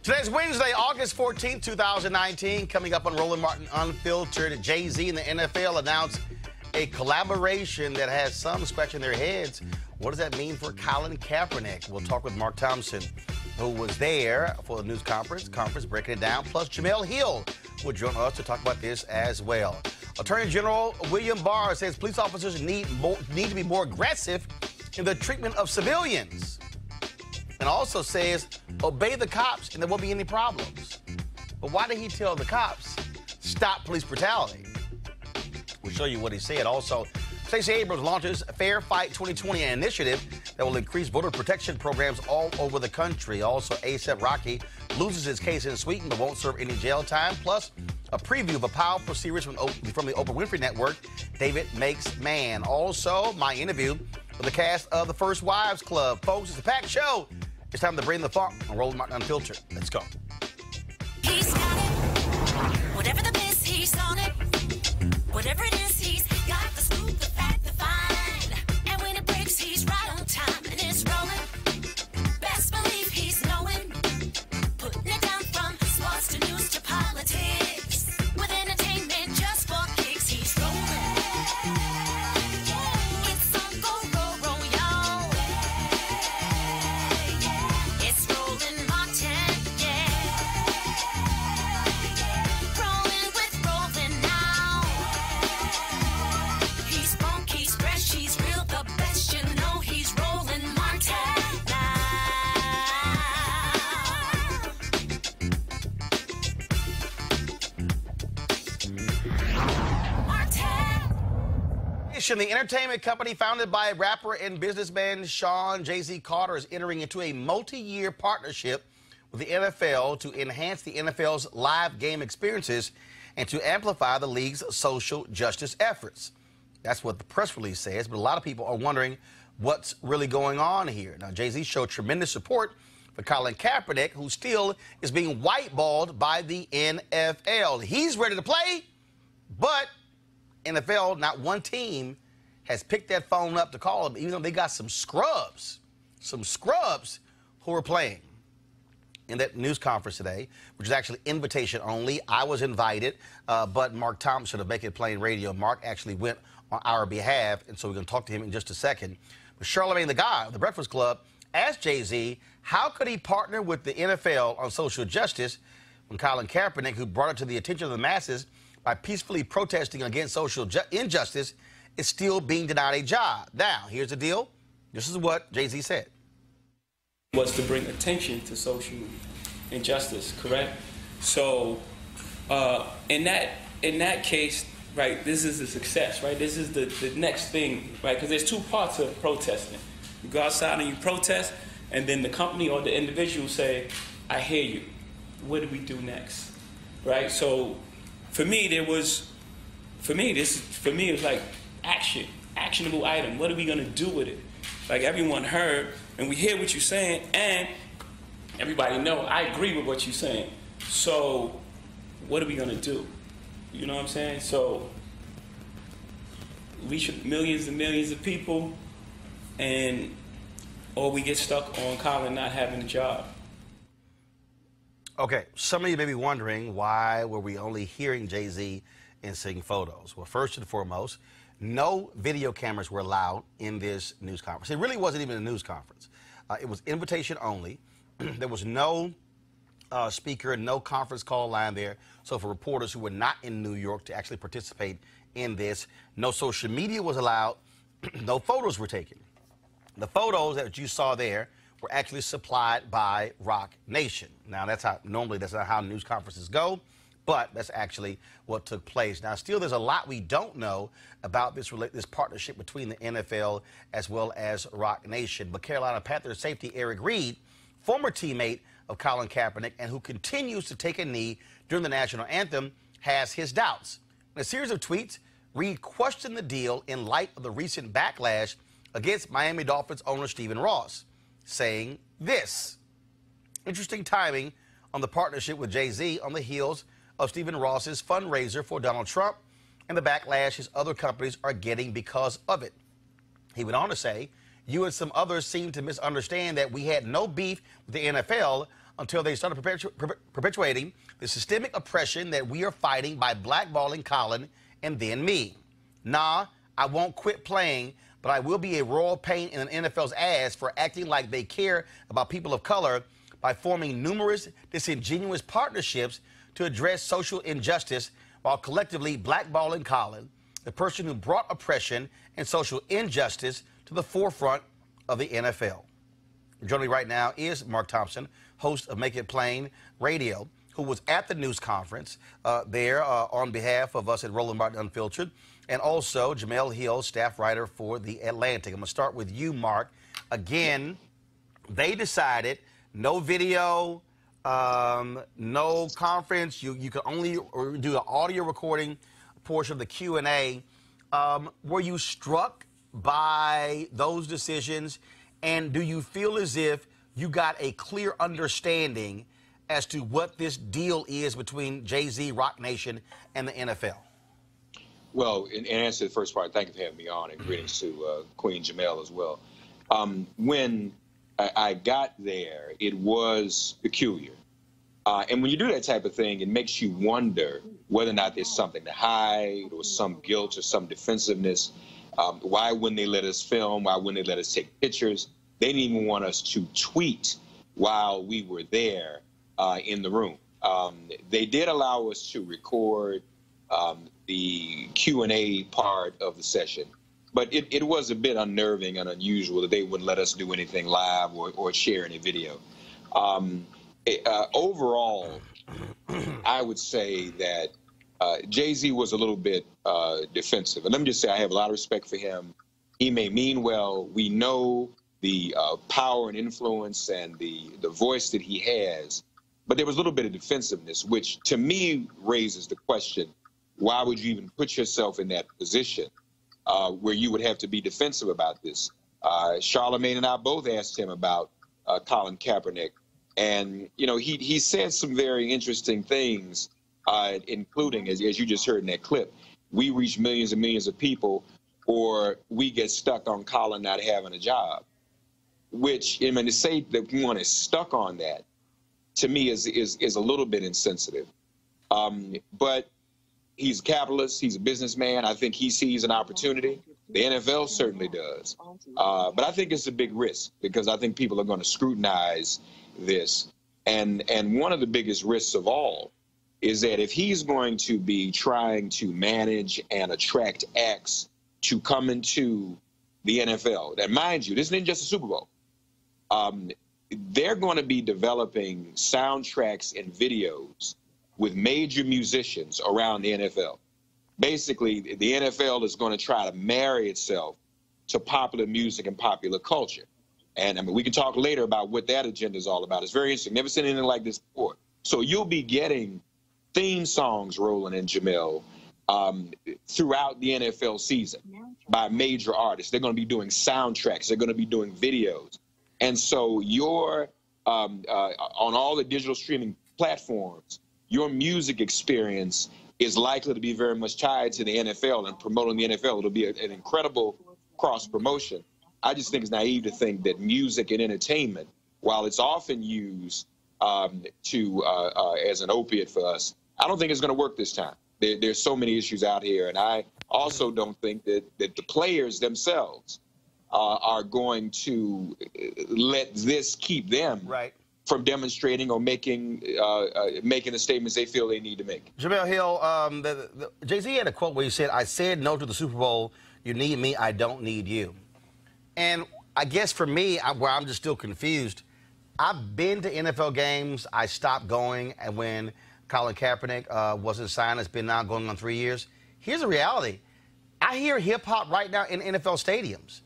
Today's Wednesday, August 14th, 2019. Coming up on Roland Martin Unfiltered, Jay-Z and the NFL announced a collaboration that has some scratching their heads. What does that mean for Colin Kaepernick? We'll talk with Mark Thompson, who was there for the news conference breaking it down. Plus, Jamel Hill will join us to talk about this as well. Attorney General William Barr says police officers need to be more aggressive in the treatment of civilians. And also says, obey the cops and there won't be any problems. But why did he tell the cops, stop police brutality? We'll show you what he said. Also, Stacey Abrams launches Fair Fight 2020, an initiative that will increase voter protection programs all over the country. Also, A$AP Rocky loses his case in Sweden but won't serve any jail time. Plus, a preview of a powerful series from the Oprah Winfrey Network, David Makes Man. Also, my interview with the cast of The First Wives Club. Folks, it's a packed show. It's time to bring the funk on Roland Martin Unfiltered. Let's go. He's got it. Whatever the miss, he's on it. Whatever it is, he's got the scoop, the fact, the find. And when it breaks, he's right on time and it's rolling. Best believe he's knowing. Putting it down from sports to news to politics. With entertainment just for kicks, he's rolling. It's on go, roll, roll, y'all. It's Roland Martin, yeah. Rolling with Roland now. He's funk, he's fresh, he's real, the best, you know he's Roland Martin now. Martin. The entertainment company founded by rapper and businessman Sean Jay-Z Carter is entering into a multi-year partnership with the NFL to enhance the NFL's live game experiences and to amplify the league's social justice efforts. That's what the press release says, but a lot of people are wondering what's really going on here. Now, Jay-Z showed tremendous support for Colin Kaepernick, who still is being whiteballed by the NFL. He's ready to play, but NFL, not one team has picked that phone up to call him, even though they got some scrubs who are playing. In that news conference today, which is actually invitation only, I was invited, but Mark Thompson of Make It Plain Radio, Mark actually went on our behalf, and so we're going to talk to him in just a second. But Charlamagne the Guy of the Breakfast Club asked Jay-Z, how could he partner with the NFL on social justice when Colin Kaepernick, who brought it to the attention of the masses by peacefully protesting against social injustice, is still being denied a job. Now, here's the deal. This is what Jay-Z said. Was to bring attention to social injustice, correct? So, in that case, right, this is a success, right? This is the next thing, right? Because there's two parts of protesting. You go outside and you protest, and then the company or the individual say, I hear you. What do we do next? Right? So, for me, it was like actionable item. What are we gonna do with it? Like, everyone heard, and we hear what you're saying, and everybody know I agree with what you're saying. So, what are we gonna do? You know what I'm saying? So, reach millions and millions of people, or we get stuck on Colin not having a job. Okay, some of you may be wondering, why were we only hearing Jay-Z and seeing photos? Well, first and foremost, no video cameras were allowed in this news conference. It really wasn't even a news conference. It was invitation only. There was no speaker, no conference call line there. So for reporters who were not in New York to actually participate in this, no social media was allowed, no photos were taken. The photos that you saw there were actually supplied by Roc Nation. Now, that's not how news conferences go, but that's actually what took place. Now, still, there's a lot we don't know about this partnership between the NFL as well as Roc Nation. But Carolina Panthers safety Eric Reid, former teammate of Colin Kaepernick and who continues to take a knee during the national anthem, has his doubts. In a series of tweets, Reid questioned the deal in light of the recent backlash against Miami Dolphins owner Stephen Ross, saying this: interesting timing on the partnership with Jay-Z on the heels of Stephen Ross's fundraiser for Donald Trump and the backlash his other companies are getting because of it. He went on to say, you and some others seem to misunderstand that we had no beef with the NFL. until they started perpetuating the systemic oppression that we are fighting by blackballing Colin and then me. Nah, I won't quit playing, but I will be a royal pain in an NFL's ass for acting like they care about people of color by forming numerous disingenuous partnerships to address social injustice while collectively blackballing Colin, the person who brought oppression and social injustice to the forefront of the NFL. Joining me right now is Mark Thompson, host of Make It Plain Radio, who was at the news conference there on behalf of us at Roland Martin Unfiltered, and also Jemele Hill, staff writer for The Atlantic. I'm going to start with you, Mark. Again, they decided no video, no conference. You can only do the audio recording portion of the Q&A. Were you struck by those decisions? And do you feel as if you got a clear understanding as to what this deal is between Jay-Z, Rock Nation, and the NFL? Well, in answer to the first part, thank you for having me on, and greetings to Queen Jemele as well. When I got there, it was peculiar. And when you do that type of thing, it makes you wonder whether or not there's something to hide or some guilt or some defensiveness. Why wouldn't they let us film? Why wouldn't they let us take pictures? They didn't even want us to tweet while we were there in the room. They did allow us to record the Q&A part of the session, but it was a bit unnerving and unusual that they wouldn't let us do anything live or share any video. Overall, I would say that Jay-Z was a little bit defensive. And let me just say, I have a lot of respect for him. He may mean well. We know the power and influence and the voice that he has. But there was a little bit of defensiveness, which to me raises the question, why would you even put yourself in that position where you would have to be defensive about this? Charlamagne and I both asked him about Colin Kaepernick. And, you know, he said some very interesting things, including, as you just heard in that clip, we reach millions and millions of people, or we get stuck on Colin not having a job, which, I mean, to say that one is stuck on that, to me, is a little bit insensitive. But he's a capitalist. He's a businessman. I think he sees an opportunity. The NFL certainly does. But I think it's a big risk because I think people are going to scrutinize this. And one of the biggest risks of all is that if he's going to be trying to manage and attract acts to come into the NFL, that, mind you, this isn't just a Super Bowl. They're going to be developing soundtracks and videos with major musicians around the NFL. Basically, the NFL is going to try to marry itself to popular music and popular culture. And I mean, we can talk later about what that agenda is all about. It's very interesting. Never seen anything like this before. So you'll be getting theme songs, Roland and Jemele, throughout the NFL season by major artists. They're going to be doing soundtracks. They're going to be doing videos. And so you're on all the digital streaming platforms, your music experience is likely to be very much tied to the NFL and promoting the NFL. It'll be an incredible cross-promotion. I just think it's naive to think that music and entertainment, while it's often used as an opiate for us, I don't think it's going to work this time. There's so many issues out here, and I also don't think that the players themselves are going to let this keep them from demonstrating or making the statements they feel they need to make. Jemele Hill, Jay-Z had a quote where he said, "I said no to the Super Bowl. You need me, I don't need you." And I guess for me, where I'm just still confused, I've been to NFL games. I stopped going and when Colin Kaepernick wasn't signed. It's been now going on 3 years. Here's the reality. I hear hip-hop right now in NFL stadiums.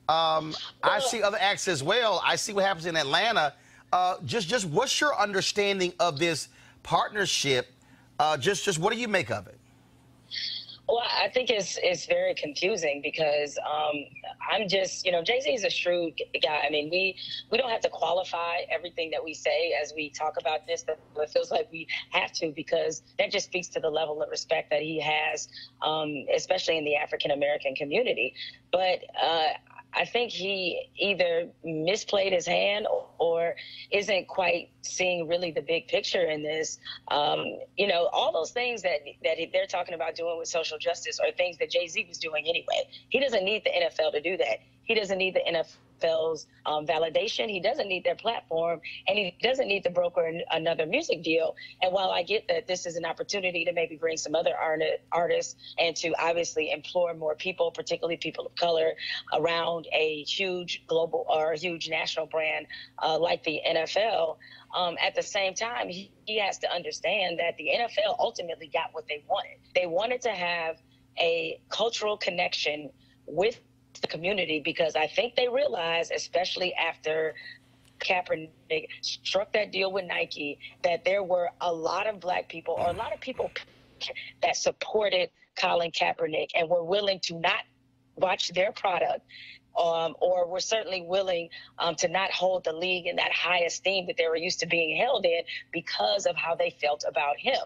I see other acts as well. I see what happens in Atlanta. Just what's your understanding of this partnership? Just what do you make of it? Well, I think it's very confusing because I'm just, Jay-Z is a shrewd guy. I mean, we don't have to qualify everything that we say as we talk about this, but it feels like we have to because that just speaks to the level of respect that he has, especially in the African-American community. But I think he either misplayed his hand or isn't quite seeing really the big picture in this. You know, all those things that they're talking about doing with social justice are things that Jay-Z was doing anyway. He doesn't need the NFL to do that. He doesn't need the NFL's validation. He doesn't need their platform, and he doesn't need to broker another music deal. And while I get that this is an opportunity to maybe bring some other artists and to obviously implore more people, particularly people of color, around a huge global or a huge national brand like the NFL, at the same time, he has to understand that the NFL ultimately got what they wanted. They wanted to have a cultural connection with the community, because I think they realized, especially after Kaepernick struck that deal with Nike, that there were a lot of black people or a lot of people that supported Colin Kaepernick and were willing to not watch their product, or were certainly willing to not hold the league in that high esteem that they were used to being held in because of how they felt about him.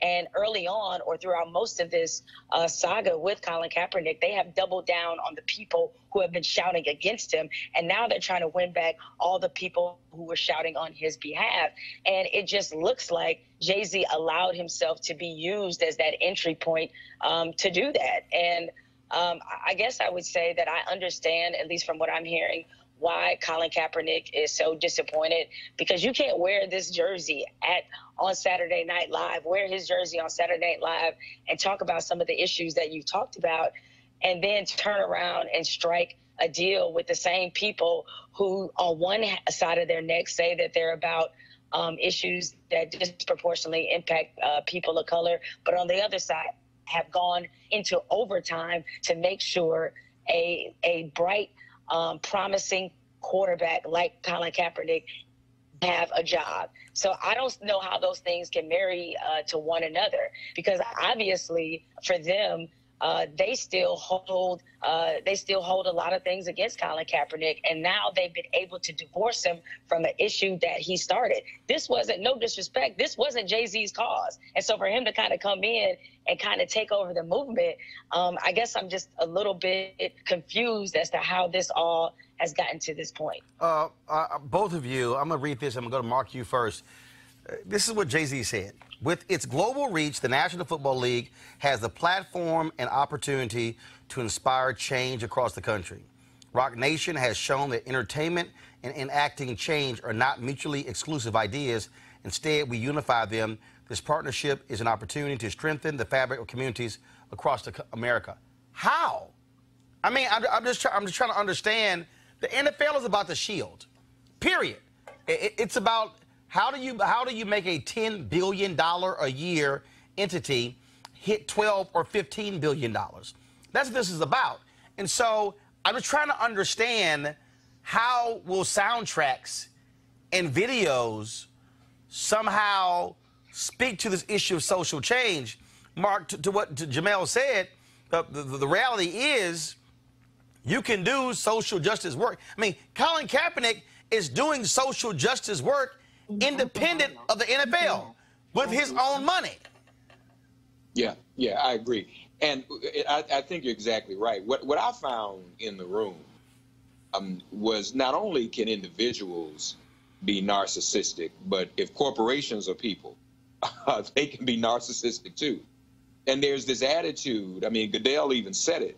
And early on, or throughout most of this saga with Colin Kaepernick, they have doubled down on the people who have been shouting against him. And now they're trying to win back all the people who were shouting on his behalf. And it just looks like Jay-Z allowed himself to be used as that entry point to do that. And I guess I would say that I understand, at least from what I'm hearing, why Colin Kaepernick is so disappointed, because you can't wear this jersey on Saturday Night Live, wear his jersey on Saturday Night Live and talk about some of the issues that you've talked about, and then turn around and strike a deal with the same people who on one side of their neck say that they're about issues that disproportionately impact people of color, but on the other side have gone into overtime to make sure a bright, promising quarterback like Colin Kaepernick have a job. So I don't know how those things can marry to one another, because obviously for them, they still hold a lot of things against Colin Kaepernick, and now they've been able to divorce him from an issue that he started. This wasn't, no disrespect, this wasn't Jay-Z's cause. And so for him to kind of come in and kind of take over the movement, I guess I'm just a little bit confused as to how this all has gotten to this point. Both of you, I'm going to read this. I'm going to go to Mark, you first. This is what Jay-Z said. With its global reach, the National Football League has the platform and opportunity to inspire change across the country. Rock Nation has shown that entertainment and enacting change are not mutually exclusive ideas. Instead, we unify them. This partnership is an opportunity to strengthen the fabric of communities across America. How? I mean, I'm just trying to understand. The NFL is about the shield, period. It's about how do you make a $10 billion a year entity hit $12 or $15 billion? That's what this is about. And so I'm just trying to understand, how will soundtracks and videos somehow speak to this issue of social change? Mark, to what Jamel said, the reality is you can do social justice work. I mean, Colin Kaepernick is doing social justice work independent of the NFL with his own money. Yeah, I agree. And I think you're exactly right. What I found in the room was not only can individuals be narcissistic, but if corporations are people, they can be narcissistic too. And there's this attitude, I mean, Goodell even said it,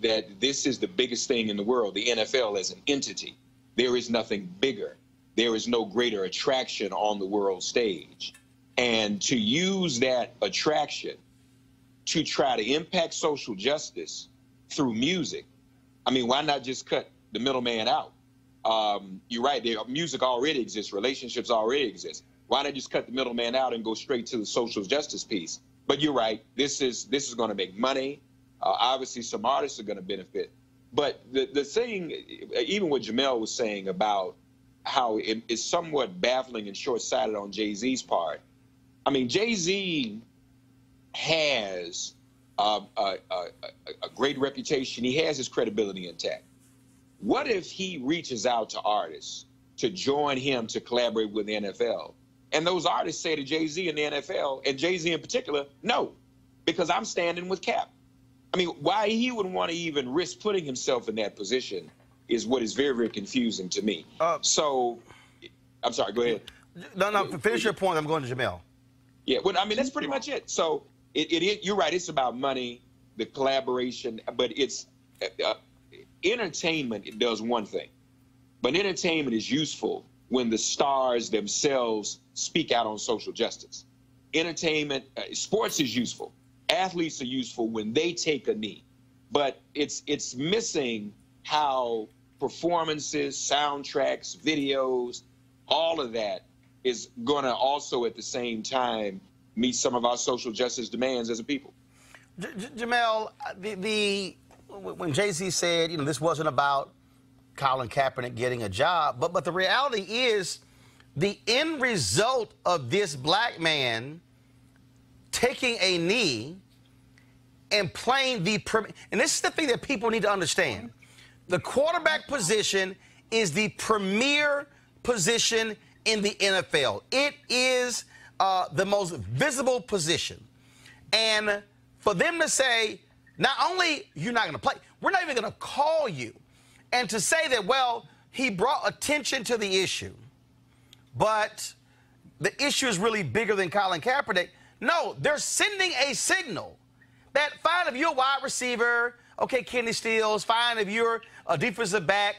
that this is the biggest thing in the world, the NFL as an entity. There is nothing bigger. There is no greater attraction on the world stage. And to use that attraction to try to impact social justice through music, I mean, why not just cut the middleman out? You're right, music already exists, relationships already exist. Why not just cut the middleman out and go straight to the social justice piece? But you're right, this is going to make money. Obviously, some artists are going to benefit. But the thing, even what Jamel was saying about how it is somewhat baffling and short-sighted on Jay-Z's part. I mean, Jay-Z has a great reputation. He has his credibility intact. What if he reaches out to artists to join him to collaborate with the NFL, and those artists say to Jay-Z and the NFL, and Jay-Z in particular, no, because I'm standing with Cap. I mean, why he would want to even risk putting himself in that position is what is very, very confusing to me. So, I'm sorry, go ahead. No, finish your point. I'm going to Jamel. Yeah, well, I mean, that's pretty much it. So, you're right. It's about money, the collaboration, but it's entertainment. It does one thing, but entertainment is useful when the stars themselves speak out on social justice. Entertainment, sports is useful. Athletes are useful when they take a knee, but it's missing how performances, soundtracks, videos, all of that is going to also at the same time meet some of our social justice demands as a people. Jamel, when Jay-Z said, this wasn't about Colin Kaepernick getting a job, but the reality is the end result of this black man taking a knee and playing and this is the thing that people need to understand. The quarterback position is the premier position in the NFL. It is the most visible position. And for them to say, not only you're not going to play, we're not even going to call you. And to say that, well, he brought attention to the issue, but the issue is really bigger than Colin Kaepernick. No, they're sending a signal that fine if you're a wide receiver, okay, Kenny Stills, fine if you're a defensive back,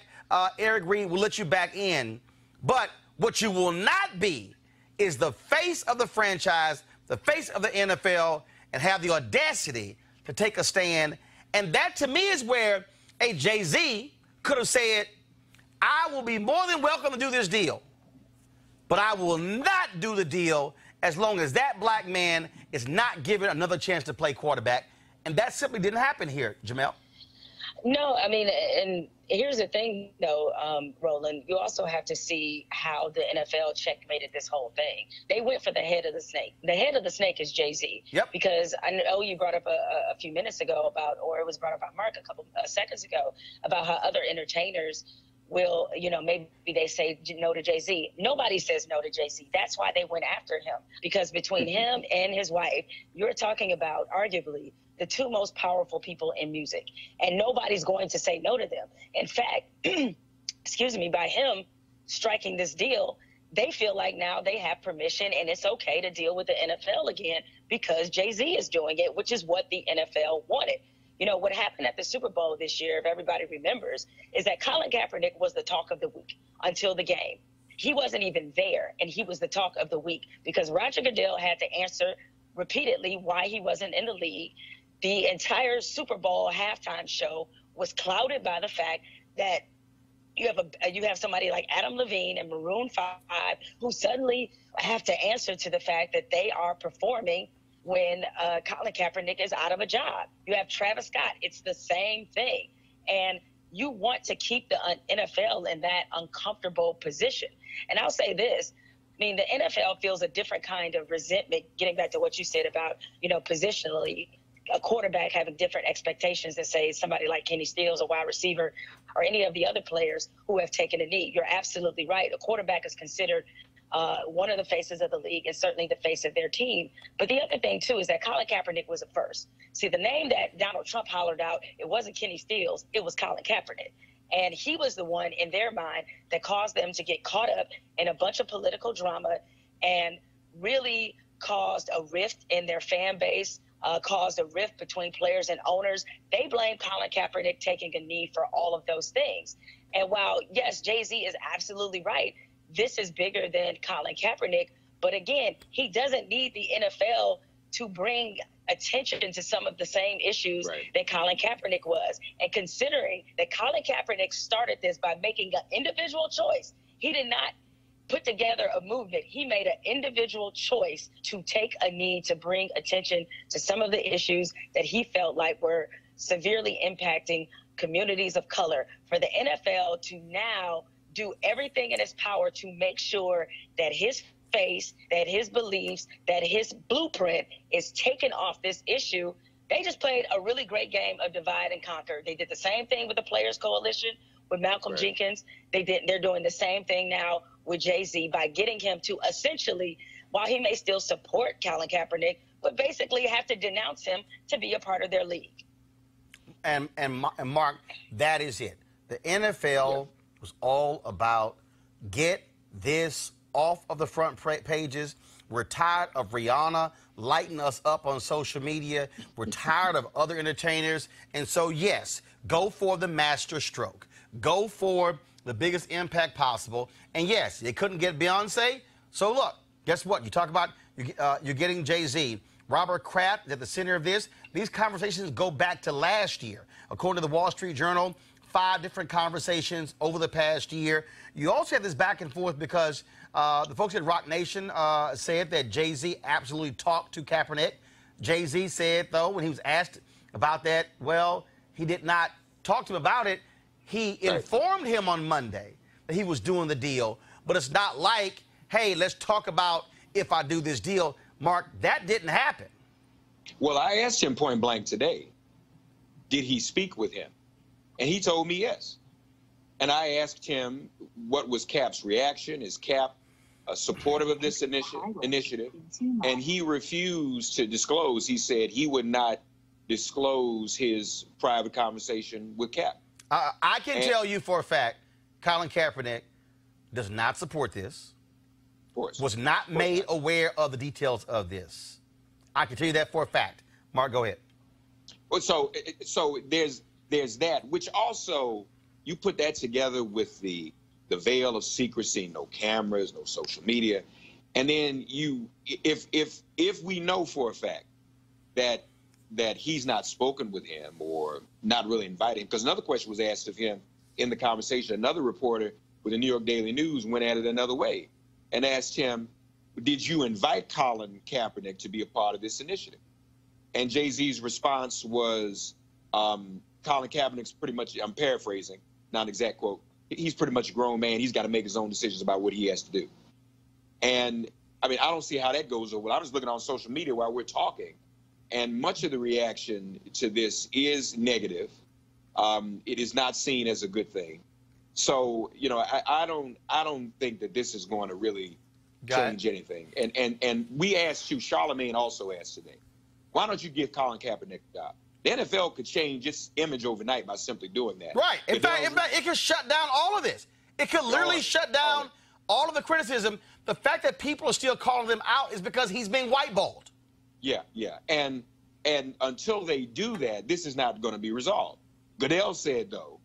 Eric Reed will let you back in. But what you will not be is the face of the franchise, the face of the NFL, and have the audacity to take a stand. And that, to me, is where a Jay-Z could have said, I will be more than welcome to do this deal, but I will not do the deal as long as that black man is not given another chance to play quarterback. And that simply didn't happen here, Jamel. No, I mean, and here's the thing, though, Roland, you also have to see how the NFL checkmated this whole thing. They went for the head of the snake. The head of the snake is Jay-Z. Yep. Because I know you brought up a few minutes ago about, or it was brought up by Mark a couple seconds ago, about how other entertainers will, maybe they say no to Jay-Z. Nobody says no to Jay-Z. That's why they went after him. Because between him and his wife, you're talking about arguably the two most powerful people in music. And nobody's going to say no to them. In fact, excuse me, by him striking this deal, they feel like now they have permission and it's okay to deal with the NFL again because Jay-Z is doing it, which is what the NFL wanted. What happened at the Super Bowl this year, if everybody remembers, is that Colin Kaepernick was the talk of the week until the game. He wasn't even there, and he was the talk of the week because Roger Goodell had to answer repeatedly why he wasn't in the league. The entire Super Bowl halftime show was clouded by the fact that you have somebody like Adam Levine and Maroon 5 who suddenly have to answer to the fact that they are performing when Colin Kaepernick is out of a job. You have Travis Scott. It's the same thing. And you want to keep the NFL in that uncomfortable position. And I'll say this. I mean, the NFL feels a different kind of resentment, getting back to what you said about, positionally, a quarterback having different expectations than, say, somebody like Kenny Stills, a wide receiver, or any of the other players who have taken a knee. You're absolutely right. A quarterback is considered one of the faces of the league and certainly the face of their team. But the other thing, too, is that Colin Kaepernick was a first. See, the name that Donald Trump hollered out, it wasn't Kenny Stills, it was Colin Kaepernick. And he was the one in their mind that caused them to get caught up in a bunch of political drama and really caused a rift in their fan base, caused a rift between players and owners. They blame Colin Kaepernick taking a knee for all of those things. And while, yes, Jay-Z is absolutely right, this is bigger than Colin Kaepernick. But again, he doesn't need the NFL to bring attention to some of the same issues that Colin Kaepernick was. And considering that Colin Kaepernick started this by making an individual choice, he did not put together a movement. He made an individual choice to take a knee to bring attention to some of the issues that he felt like were severely impacting communities of color. For the NFL to now do everything in its power to make sure that his face, that his beliefs, that his blueprint is taken off this issue. They just played a really great game of divide and conquer. They did the same thing with the Players Coalition with Malcolm Jenkins. They're doing the same thing now with Jay-Z by getting him to essentially, while he may still support Colin Kaepernick, but basically have to denounce him to be a part of their league. And Mark, that is it. The NFL was all about get this off of the front pages. We're tired of Rihanna lighting us up on social media. We're tired of other entertainers. And so, yes, go for the master stroke. Go for the biggest impact possible. And yes, they couldn't get Beyonce. So look, guess what? You talk about you're getting Jay-Z. Robert Kraft is at the center of this. These conversations go back to last year. According to the Wall Street Journal, 5 different conversations over the past year. You also have this back and forth because the folks at Rock Nation said that Jay-Z absolutely talked to Kaepernick. Jay-Z said, though, when he was asked about that, well, he did not talk to him about it. He informed him on Monday that he was doing the deal, but it's not like, hey, let's talk about if I do this deal. Mark, that didn't happen. Well, I asked him point blank today, did he speak with him? And he told me yes. And I asked him what was Cap's reaction. Is Cap supportive of this initiative? And he refused to disclose. He said he would not disclose his private conversation with Cap. I can tell you for a fact, Colin Kaepernick does not support this. Of course. Was not made aware of the details of this. I can tell you that for a fact. Mark, go ahead. Well, so there's that, which also you put that together with the veil of secrecy, no cameras, no social media, and then if we know for a fact that he's not spoken with him or not really invited him, because another question was asked of him in the conversation. Another reporter with the New York Daily News went at it another way and asked him, did you invite Colin Kaepernick to be a part of this initiative? And Jay-Z's response was, Colin Kaepernick's pretty much, I'm paraphrasing, not an exact quote, he's pretty much a grown man. He's got to make his own decisions about what he has to do. And, I mean, I don't see how that goes over. I was looking on social media while we're talking, and much of the reaction to this is negative. It is not seen as a good thing. So, you know, I don't think that this is going to really change anything. And we asked you, Charlemagne also asked today, why don't you give Colin Kaepernick a job? The NFL could change its image overnight by simply doing that. Right. In fact, it could shut down all of this. It could literally shut down all of the criticism. The fact that people are still calling them out is because he's being whiteballed. Yeah, yeah. And until they do that, this is not going to be resolved. Goodell said, though,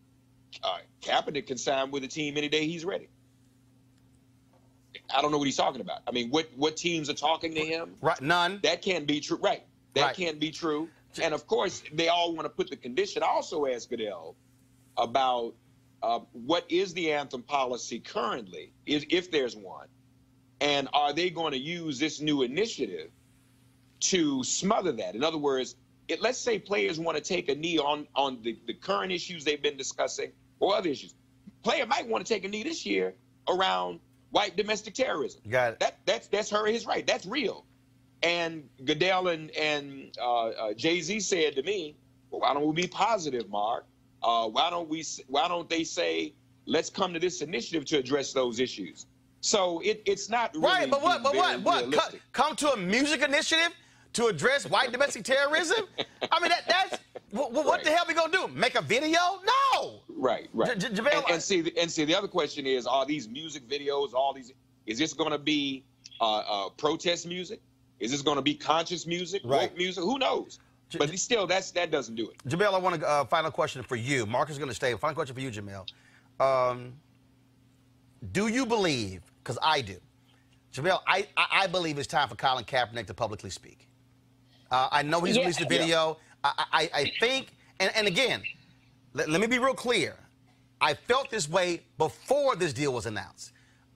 Kaepernick can sign with a team any day he's ready. I don't know what he's talking about. I mean, what teams are talking to him? Right, none. That can't be true. Right. That can't be true. And, of course, they all want to put the condition. I also asked Goodell about what is the anthem policy currently, if there's one, and are they going to use this new initiative to smother that? In other words, let's say players want to take a knee on the current issues they've been discussing or other issues. Player might want to take a knee this year around white domestic terrorism. You got it. That's his right. That's real. And Goodell and Jay-Z said to me, well, why don't we be positive, Mark? Why don't they say, let's come to this initiative to address those issues? So it's not really right. But what? Realistic. Come to a music initiative to address white domestic terrorism? I mean, that's what the hell we gonna do? Make a video? No. Right. And see, the other question is, are these music videos, is this going to be protest music? Is this going to be conscious music, woke music? Who knows? But still, that doesn't do it. Jamel, I want a final question for you. Mark is going to stay. Final question for you, Jamel. Do you believe, because I do, Jamel, I believe it's time for Colin Kaepernick to publicly speak. I know he's released a video. Yeah. I think, and again, let me be real clear. I felt this way before this deal was announced.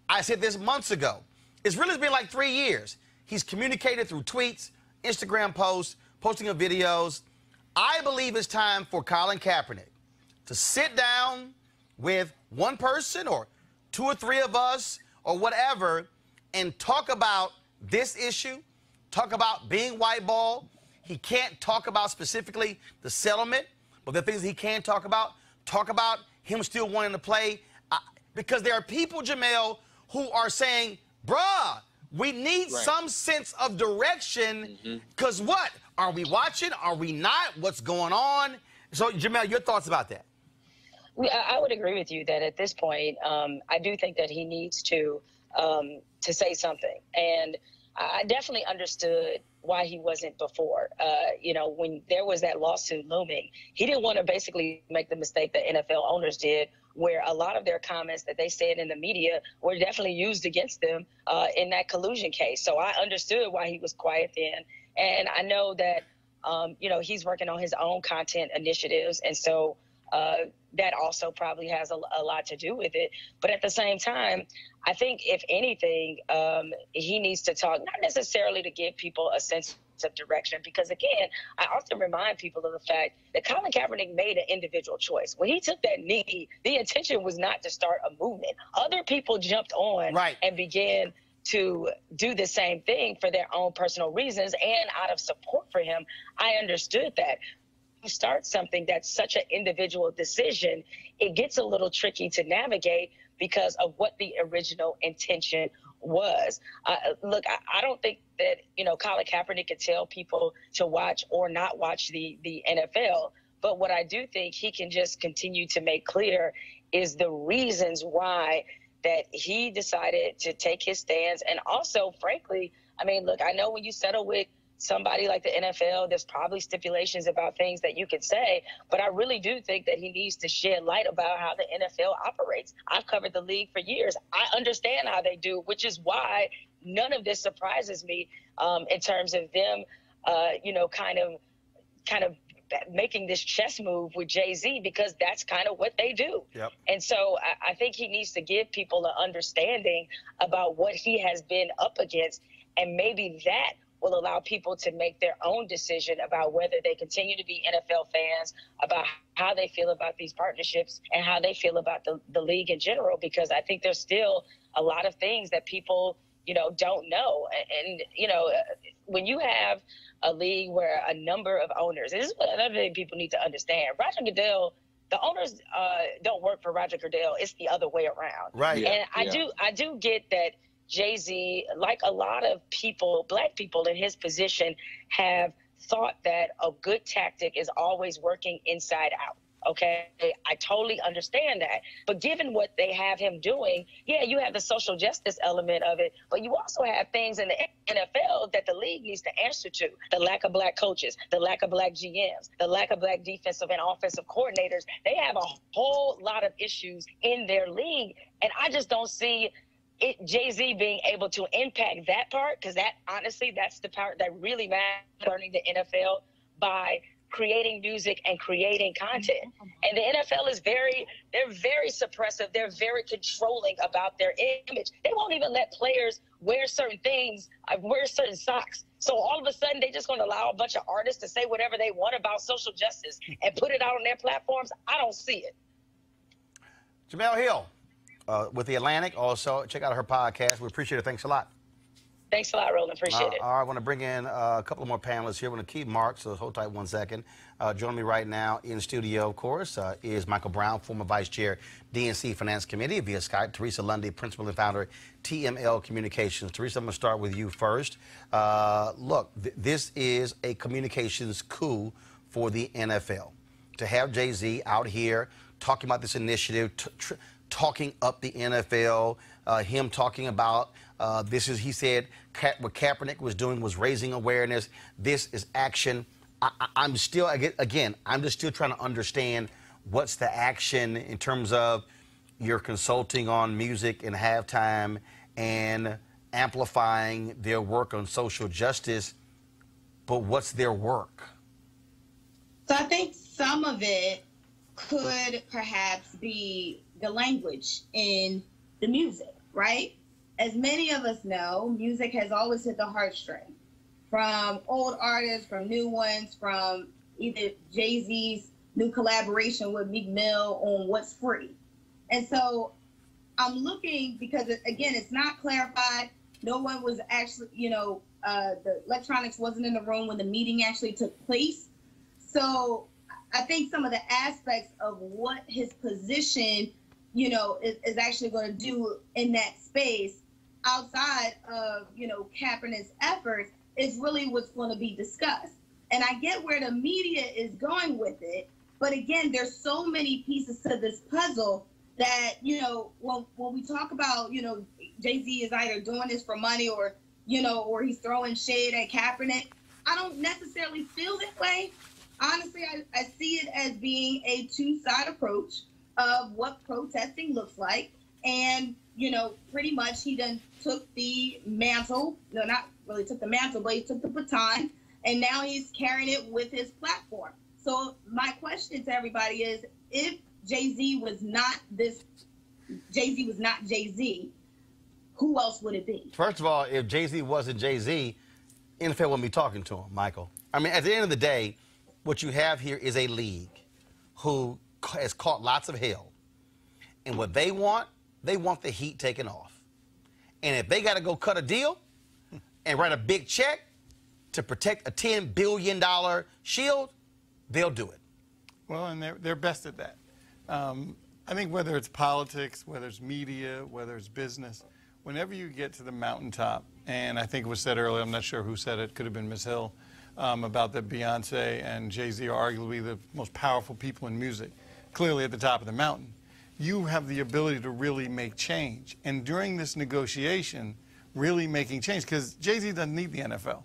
I said this months ago. It's really been like 3 years. He's communicated through tweets, Instagram posts, posting of videos. I believe it's time for Colin Kaepernick to sit down with one person or 2 or 3 of us or whatever and talk about this issue, talk about being whiteball. He can't talk about specifically the settlement, but the things he can talk about him still wanting to play. Because there are people, Jamel, who are saying, bruh, we need some sense of direction, because what? Are we watching? Are we not? What's going on? So, Jamel, your thoughts about that? I would agree with you that at this point, I do think that he needs to say something. And I definitely understood why he wasn't before. You know, when there was that lawsuit looming, he didn't want to basically make the mistake that NFL owners did, where a lot of their comments that they said in the media were definitely used against them in that collusion case. So I understood why he was quiet then. And I know that, you know, he's working on his own content initiatives. And so that also probably has a lot to do with it. But at the same time, I think if anything, he needs to talk, not necessarily to give people a sense of direction, because again, I often remind people of the fact that Colin Kaepernick made an individual choice. When he took that knee, the intention was not to start a movement. Other people jumped on and began to do the same thing for their own personal reasons and out of support for him. I understood that. You start something that's such an individual decision, it gets a little tricky to navigate because of what the original intention was. Look, I don't think that, you know, Colin Kaepernick could tell people to watch or not watch the NFL. But what I do think he can just continue to make clear is the reasons why that he decided to take his stance. And also, frankly, I mean, look, I know when you settle with somebody like the NFL, there's probably stipulations about things that you could say, but I really do think that he needs to shed light about how the NFL operates. I've covered the league for years. I understand how they do, which is why none of this surprises me in terms of them, you know, kind of making this chess move with Jay-Z, because that's kind of what they do. Yep. And so I think he needs to give people an understanding about what he has been up against, and maybe that will allow people to make their own decision about whether they continue to be NFL fans, about how they feel about these partnerships, and how they feel about the league in general, because I think there's still a lot of things that people, you know, don't know. And you know, when you have a league where a number of owners, and this is another thing people need to understand, Roger Goodell, the owners don't work for Roger Goodell. It's the other way around. Right. And I do get that Jay-Z, like a lot of people, black people in his position, have thought that a good tactic is always working inside out. Okay, I totally understand that. But given what they have him doing, yeah, you have the social justice element of it, but you also have things in the NFL that the league needs to answer to. The lack of black coaches, the lack of black GMs, the lack of black defensive and offensive coordinators. They have a whole lot of issues in their league, and I just don't see Jay-Z being able to impact that part, because that, honestly, that's the part that really matters, learning the NFL by creating music and creating content. And the NFL is they're very suppressive. They're very controlling about their image. They won't even let players wear certain things, wear certain socks. So all of a sudden, they're just going to allow a bunch of artists to say whatever they want about social justice and put it out on their platforms. I don't see it. Jamel Hill with The Atlantic. Also, check out her podcast. We appreciate it. Thanks a lot. Thanks a lot, Roland. Appreciate it. All right, I want to bring in a couple of more panelists here. I want to keep Mark, so hold tight 1 second. Joining me right now in studio, of course, is Michael Brown, former Vice Chair, DNC Finance Committee, via Skype. Teresa Lundy, Principal and Founder, TML Communications. Teresa, I'm going to start with you first. Look, this is a communications coup for the NFL. To have Jay-Z out here talking about this initiative, talking up the NFL, him talking about he said what Kaepernick was doing was raising awareness. This is action. I'm just still trying to understand what's the action in terms of you're consulting on music and halftime and amplifying their work on social justice, but what's their work? So I think some of it could perhaps be the language in the music, right? As many of us know, music has always hit the heartstring, from old artists, from new ones, from either Jay-Z's new collaboration with Meek Mill on What's Free. And so I'm looking, because again, it's not clarified. No one was actually, the electronics wasn't in the room when the meeting actually took place. So I think some of the aspects of what his position, is actually going to do in that space outside of, Kaepernick's efforts is really what's going to be discussed. And I get where the media is going with it, But again, there's so many pieces to this puzzle that, you know, when we talk about, you know, Jay-Z is either doing this for money or, you know, or he's throwing shade at Kaepernick, I don't necessarily feel that way. Honestly, I see it as being a two-side approach of what protesting looks like. And, you know, pretty much he then took the mantle, no, not really took the mantle, but he took the baton, and now he's carrying it with his platform. So my question to everybody is, if Jay-Z was not Jay-Z, who else would it be? First of all, if Jay-Z wasn't Jay-Z, NFL wouldn't be talking to him, Michael. I mean, at the end of the day, what you have here is a league who has caught lots of hell. And what they want the heat taken off. And if they got to go cut a deal and write a big check to protect a $10 billion shield, they'll do it. Well, and they're best at that. I think whether it's politics, whether it's media, whether it's business, whenever you get to the mountaintop, and I think it was said earlier, I'm not sure who said it, could have been Ms. Hill, about that Beyonce and Jay-Z are arguably the most powerful people in music, clearly at the top of the mountain. You have the ability to really make change. And during this negotiation, really making change, because Jay-Z doesn't need the NFL.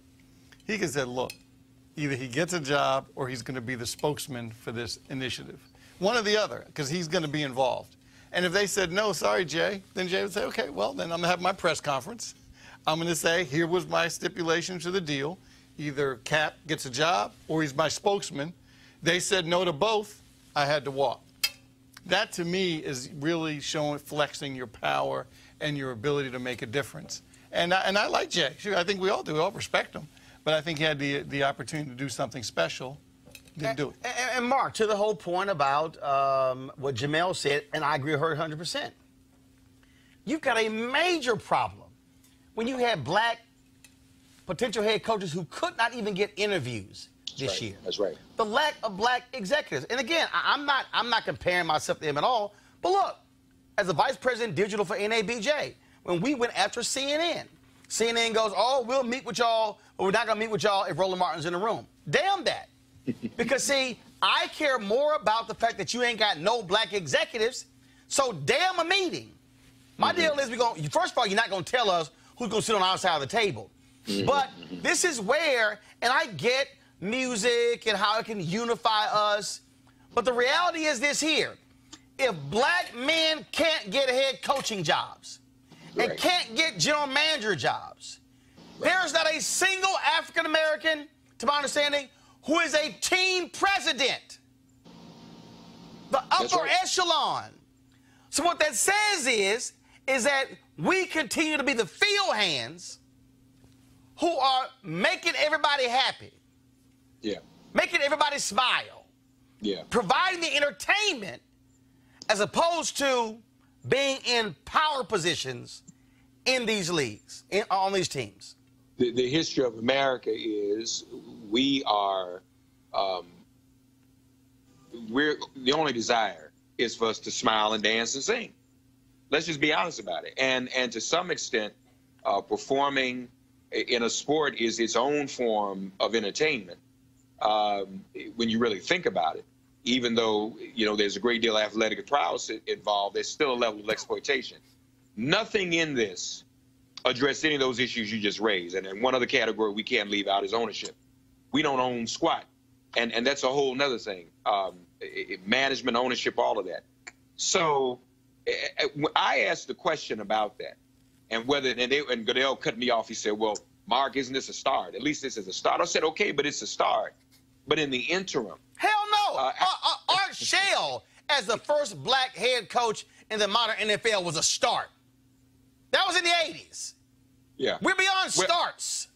He could say, look, either he gets a job or he's going to be the spokesman for this initiative. One or the other, because he's going to be involved. And if they said, no, sorry, Jay, then Jay would say, okay, well, then I'm going to have my press conference. I'm going to say, here was my stipulation to the deal. Either Cap gets a job or he's my spokesman. They said no to both. I had to walk. That, to me, is really flexing your power and your ability to make a difference. And I like Jay. I think we all do. We all respect him. But I think he had the opportunity to do something special. Didn't do it. And Mark, to the whole point about what Jamel said, and I agree with her 100%. You've got a major problem when you had black potential head coaches who could not even get interviews this year. That's right. The lack of black executives. And again, I'm not comparing myself to them at all. But look, as a vice president digital for NABJ, when we went after CNN goes, oh, we'll meet with y'all, but we're not going to meet with y'all if Roland Martin's in the room. Damn that. Because, see, I care more about the fact that you ain't got no black executives, so damn a meeting. My deal is first of all, you're not going to tell us who's going to sit on the outside of the table. But this is where, and I get music and how it can unify us, but the reality is this here. If black men can't get head coaching jobs and can't get general manager jobs, there's not a single African-American, to my understanding, who is a team president. The upper echelon. So what that says is that we continue to be the field hands who are making everybody happy. Yeah. Making everybody smile. Yeah. Providing the entertainment as opposed to being in power positions in these leagues, on these teams. The history of America is the only desire is for us to smile and dance and sing. Let's just be honest about it. And to some extent, performing in a sport is its own form of entertainment. When you really think about it, even though, you know, there's a great deal of athletic prowess involved, there's still a level of exploitation. Nothing in this addressed any of those issues you just raised. And then one other category we can't leave out is ownership. We don't own squat. And that's a whole nother thing. Management, ownership, all of that. So I asked the question about that. And Goodell cut me off. He said, well, Mark, isn't this a start? At least this is a start. I said, okay, but it's a start. But in the interim. Hell no. Art Shell, as the first black head coach in the modern NFL, was a start. That was in the 80s. Yeah. We're beyond starts.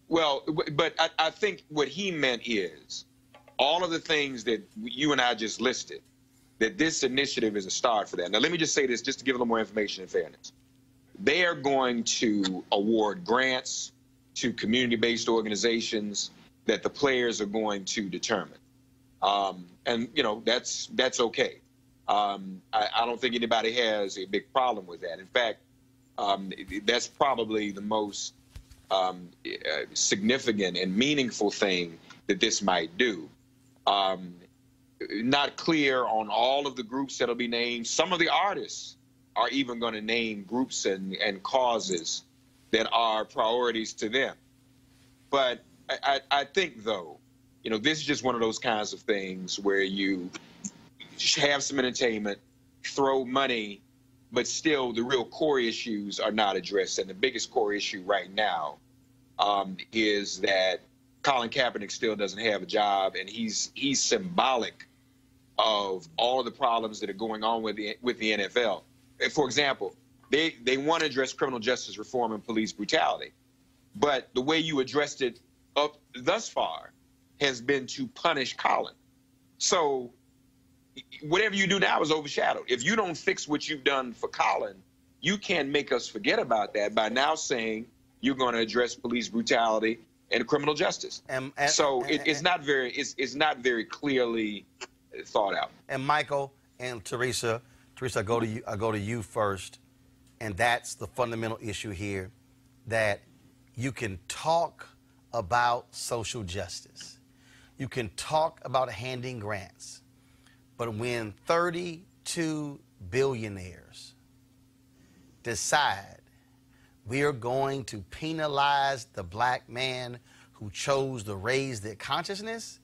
Well, but I think what he meant is all of the things that you and I just listed, that this initiative is a start for that. Now, let me just say this, just to give a little more information and fairness. They are going to award grants to community-based organizations that the players are going to determine. And, you know, that's okay. I don't think anybody has a big problem with that. In fact, that's probably the most significant and meaningful thing that this might do. not clear on all of the groups that'll be named. Some of the artists are even going to name groups and causes that are priorities to them. But I think, though, this is just one of those kinds of things where you have some entertainment, throw money, but still the real core issues are not addressed. And the biggest core issue right now is that Colin Kaepernick still doesn't have a job, and he's symbolic of all of the problems that are going on with the NFL. For example, they want to address criminal justice reform and police brutality, but the way you addressed it up thus far has been to punish Colin. So whatever you do now is overshadowed. If you don't fix what you've done for Colin, you can't make us forget about that by now saying you're going to address police brutality and criminal justice. It's not very clearly thought out. And Michael and Teresa, I go to you first, and that's the fundamental issue here, that you can talk about social justice, you can talk about handing grants, but when 32 billionaires decide we are going to penalize the black man who chose to raise their consciousness,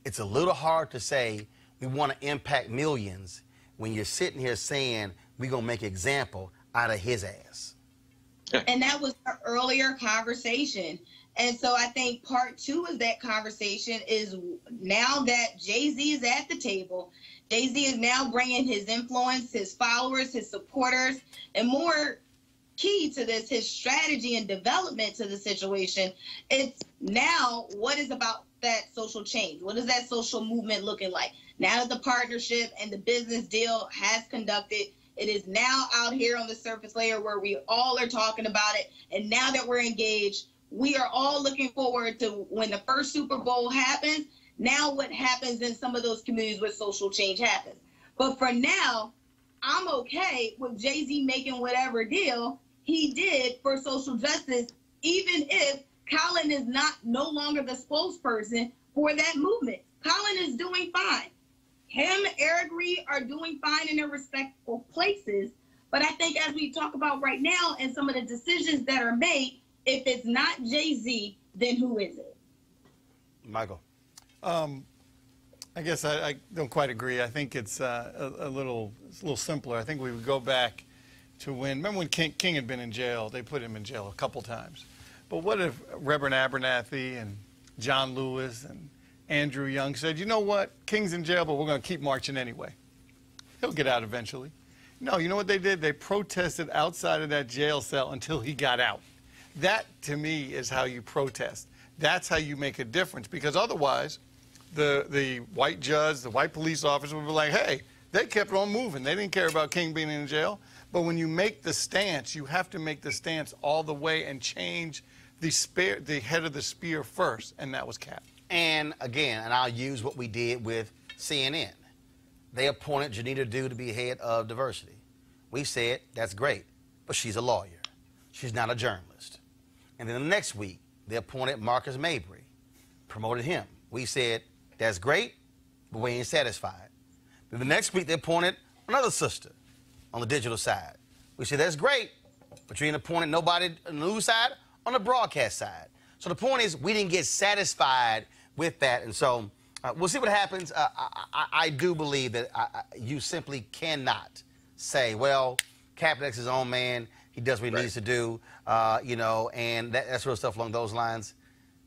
it's a little hard to say we want to impact millions when you're sitting here saying we're going to make an example out of his ass. And that was our earlier conversation. And so I think part two of that conversation is now that Jay-Z is at the table, Jay-Z is now bringing his influence, his followers, his supporters, and more key to this, his strategy and development to the situation. It's now what is about that social change? What is that social movement looking like? Now that the partnership and the business deal has conducted, it is now out here on the surface layer where we all are talking about it. And now that we're engaged, we are all looking forward to when the first Super Bowl happens, now what happens in some of those communities where social change happens. But for now, I'm okay with Jay-Z making whatever deal he did for social justice, even if Colin is no longer the spokesperson for that movement. Colin is doing fine. Him, Eric Reed are doing fine in their respectful places. But I think as we talk about right now and some of the decisions that are made, if it's not Jay-Z, then who is it? Michael. I guess I don't quite agree. I think it's a little simpler. I think we would go back to remember when King had been in jail? They put him in jail a couple times. But what if Reverend Abernathy and John Lewis and Andrew Young said, you know what, King's in jail, but we're going to keep marching anyway. He'll get out eventually. No, you know what they did? They protested outside of that jail cell until he got out. That, to me, is how you protest. That's how you make a difference, because otherwise the white judge, the white police officer would be like, hey, they kept on moving. They didn't care about King being in jail. But when you make the stance, you have to make the stance all the way and change the head of the spear first, and that was Cap. And again, and I'll use what we did with CNN. They appointed Janita Dew to be head of diversity. We said, that's great, but she's a lawyer. She's not a journalist. And then the next week, they appointed Marcus Mabry, promoted him. We said, that's great, but we ain't satisfied. Then the next week, they appointed another sister on the digital side. We said, that's great, but you ain't appointed nobody on the news side, on the broadcast side. So the point is, we didn't get satisfied with that. And so we'll see what happens. I do believe that you simply cannot say, well, Kaepernick's his own man. He does what he needs to do, and that sort of stuff along those lines,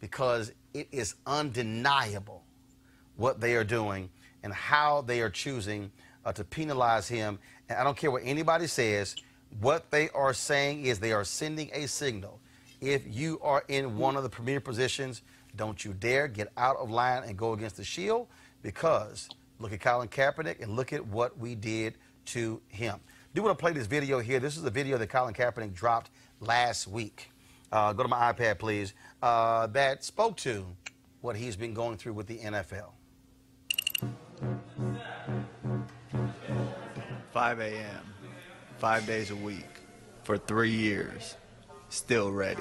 because it is undeniable what they are doing and how they are choosing to penalize him. And I don't care what anybody says. What they are saying is they are sending a signal. If you are in one of the premier positions, don't you dare get out of line and go against the shield, because look at Colin Kaepernick and look at what we did to him. I do want to play this video here. This is a video that Colin Kaepernick dropped last week. Go to my iPad, please. That spoke to what he's been going through with the NFL. 5 a.m., 5 days a week, for 3 years, still ready.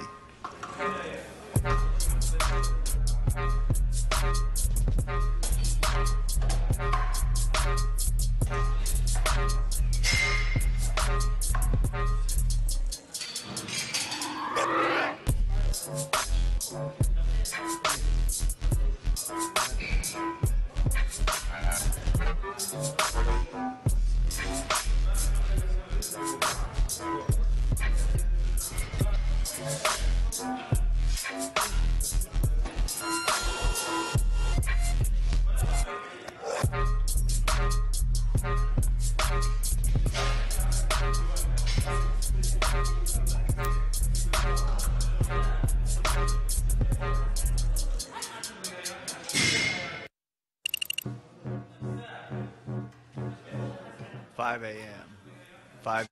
$5 a.m. 5.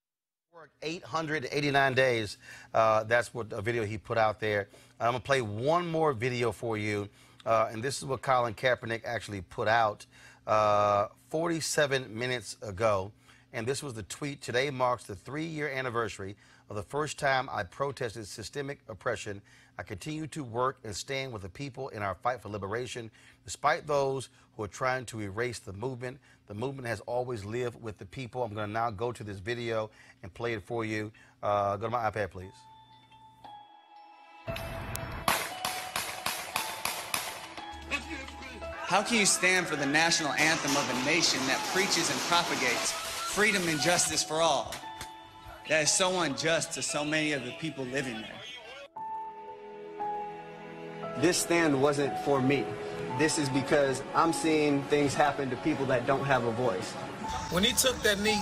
Worked 889 days. That's what a video he put out there. I'm going to play one more video for you. And this is what Colin Kaepernick actually put out 47 minutes ago. And this was the tweet. Today marks the 3-year anniversary of the first time I protested systemic oppression. I continue to work and stand with the people in our fight for liberation. Despite those who are trying to erase the movement has always lived with the people. I'm going to now go to this video and play it for you. Go to my iPad, please. How can you stand for the national anthem of a nation that preaches and propagates freedom and justice for all? That is so unjust to so many of the people living there. This stand wasn't for me. This is because I'm seeing things happen to people that don't have a voice. When he took that knee,